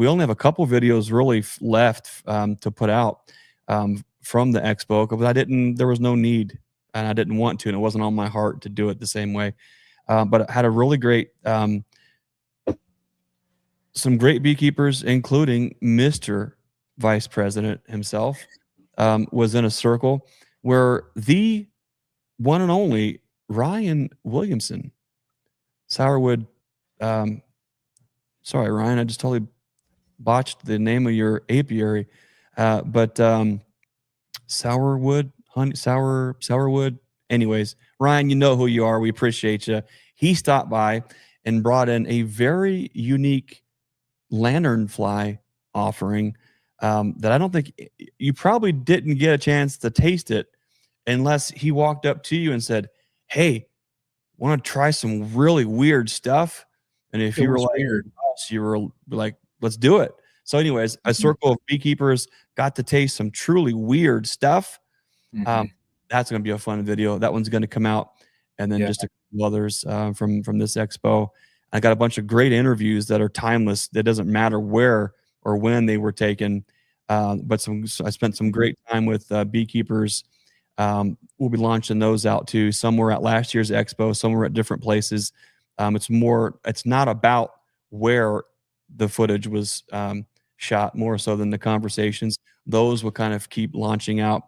only have a couple videos really left to put out from the expo, because there was no need, and I didn't want to, and it wasn't on my heart to do it the same way. But I had a really great some great beekeepers, including Mr. Vice President himself, was in a circle where the one and only Ryan Williamson, Sourwood. Sorry, Ryan, I just totally botched the name of your apiary, but Sourwood. Anyways, Ryan, you know who you are. We appreciate you. He stopped by and brought in a very unique lanternfly offering that I don't think you probably didn't get a chance to taste it unless he walked up to you and said, "Hey, want to try some really weird stuff?" And if you were like, weird, you were like, "Let's do it." So anyways, a circle of beekeepers got to taste some truly weird stuff. That's going to be a fun video. That one's going to come out. And then just a couple others from this expo. I got a bunch of great interviews that are timeless. That doesn't matter where or when they were taken. But I spent some great time with beekeepers. We'll be launching those out too. Some were at last year's expo. Some were at different places. It's not about where the footage was shot, more so than the conversations. Those will kind of keep launching out.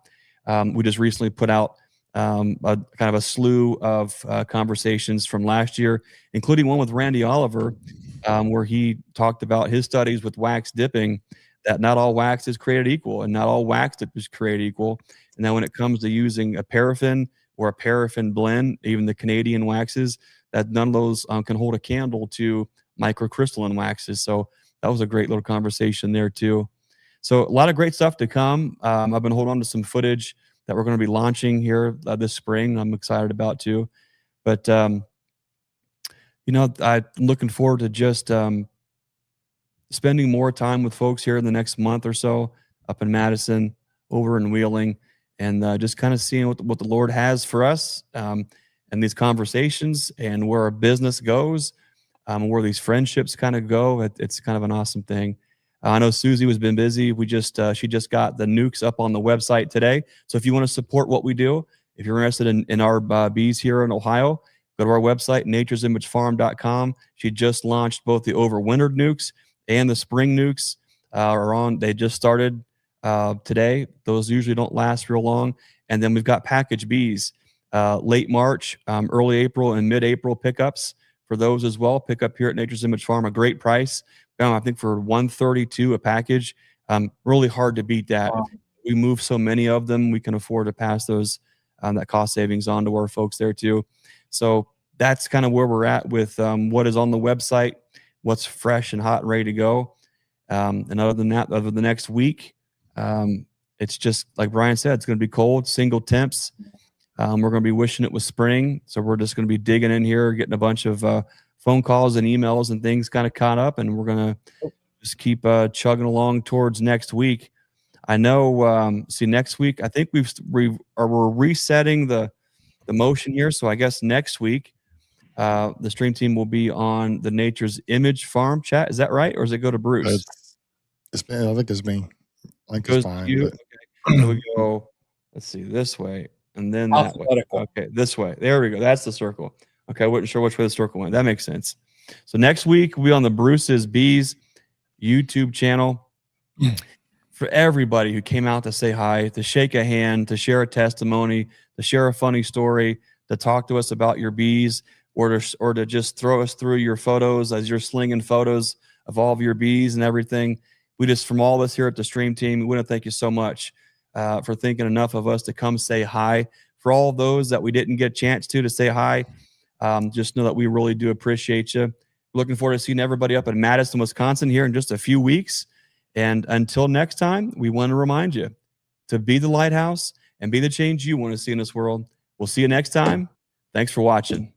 We just recently put out kind of a slew of conversations from last year, including one with Randy Oliver, where he talked about his studies with wax dipping, that not all wax is created equal, and not all wax dip is created equal. And then when it comes to using a paraffin or a paraffin blend, even the Canadian waxes, that none of those can hold a candle to microcrystalline waxes. So that was a great little conversation there too. So a lot of great stuff to come. I've been holding on to some footage that we're going to be launching here this spring. I'm excited about too. But, I'm looking forward to just spending more time with folks here in the next month or so up in Madison, over in Wheeling, and just kind of seeing what the Lord has for us and these conversations and where our business goes, where these friendships kind of go. It's kind of an awesome thing. I know Susie has been busy. She just got the nukes up on the website today. So if you want to support what we do, if you're interested in our bees here in Ohio, go to our website, naturesimagefarm.com. She just launched both the overwintered nukes and the spring nukes they just started today. Those usually don't last real long. And then we've got package bees, late March, early April, and mid-April pickups for those as well. Pick up here at Nature's Image Farm, a great price. I think for $132 a package, really hard to beat that. Wow. We move so many of them, we can afford to pass those that cost savings on to our folks there too. So that's kind of where we're at with what is on the website. what's fresh and hot and ready to go. And other than that, over the next week, it's just like Brian said, it's going to be cold, single temps. We're going to be wishing it was spring. So we're just going to be digging in here, getting a bunch of phone calls and emails and things kind of caught up. And we're going to just keep chugging along towards next week. I know, see, next week, I think we're resetting the motion here. So I guess next week, the stream team will be on the Nature's Image Farm chat. Is that right? Or does it go to Bruce? I think it's me. I think it's fine. Okay. So we go, let's see, this way. And then that way. Okay, this way. There we go. That's the circle. Okay, I wasn't sure which way the circle went. That makes sense. So next week, we'll be on the Bruce's Bees YouTube channel. For everybody who came out to say hi, to shake a hand, to share a testimony, to share a funny story, to talk to us about your bees, or to just throw us through your photos as you're slinging photos of all of your bees and everything. We just, from all of us here at the Stream Team, we want to thank you so much for thinking enough of us to come say hi. For all those that we didn't get a chance to say hi, just know that we really do appreciate you. Looking forward to seeing everybody up in Madison, Wisconsin here in just a few weeks. And until next time, we want to remind you to be the lighthouse and be the change you want to see in this world. We'll see you next time. Thanks for watching.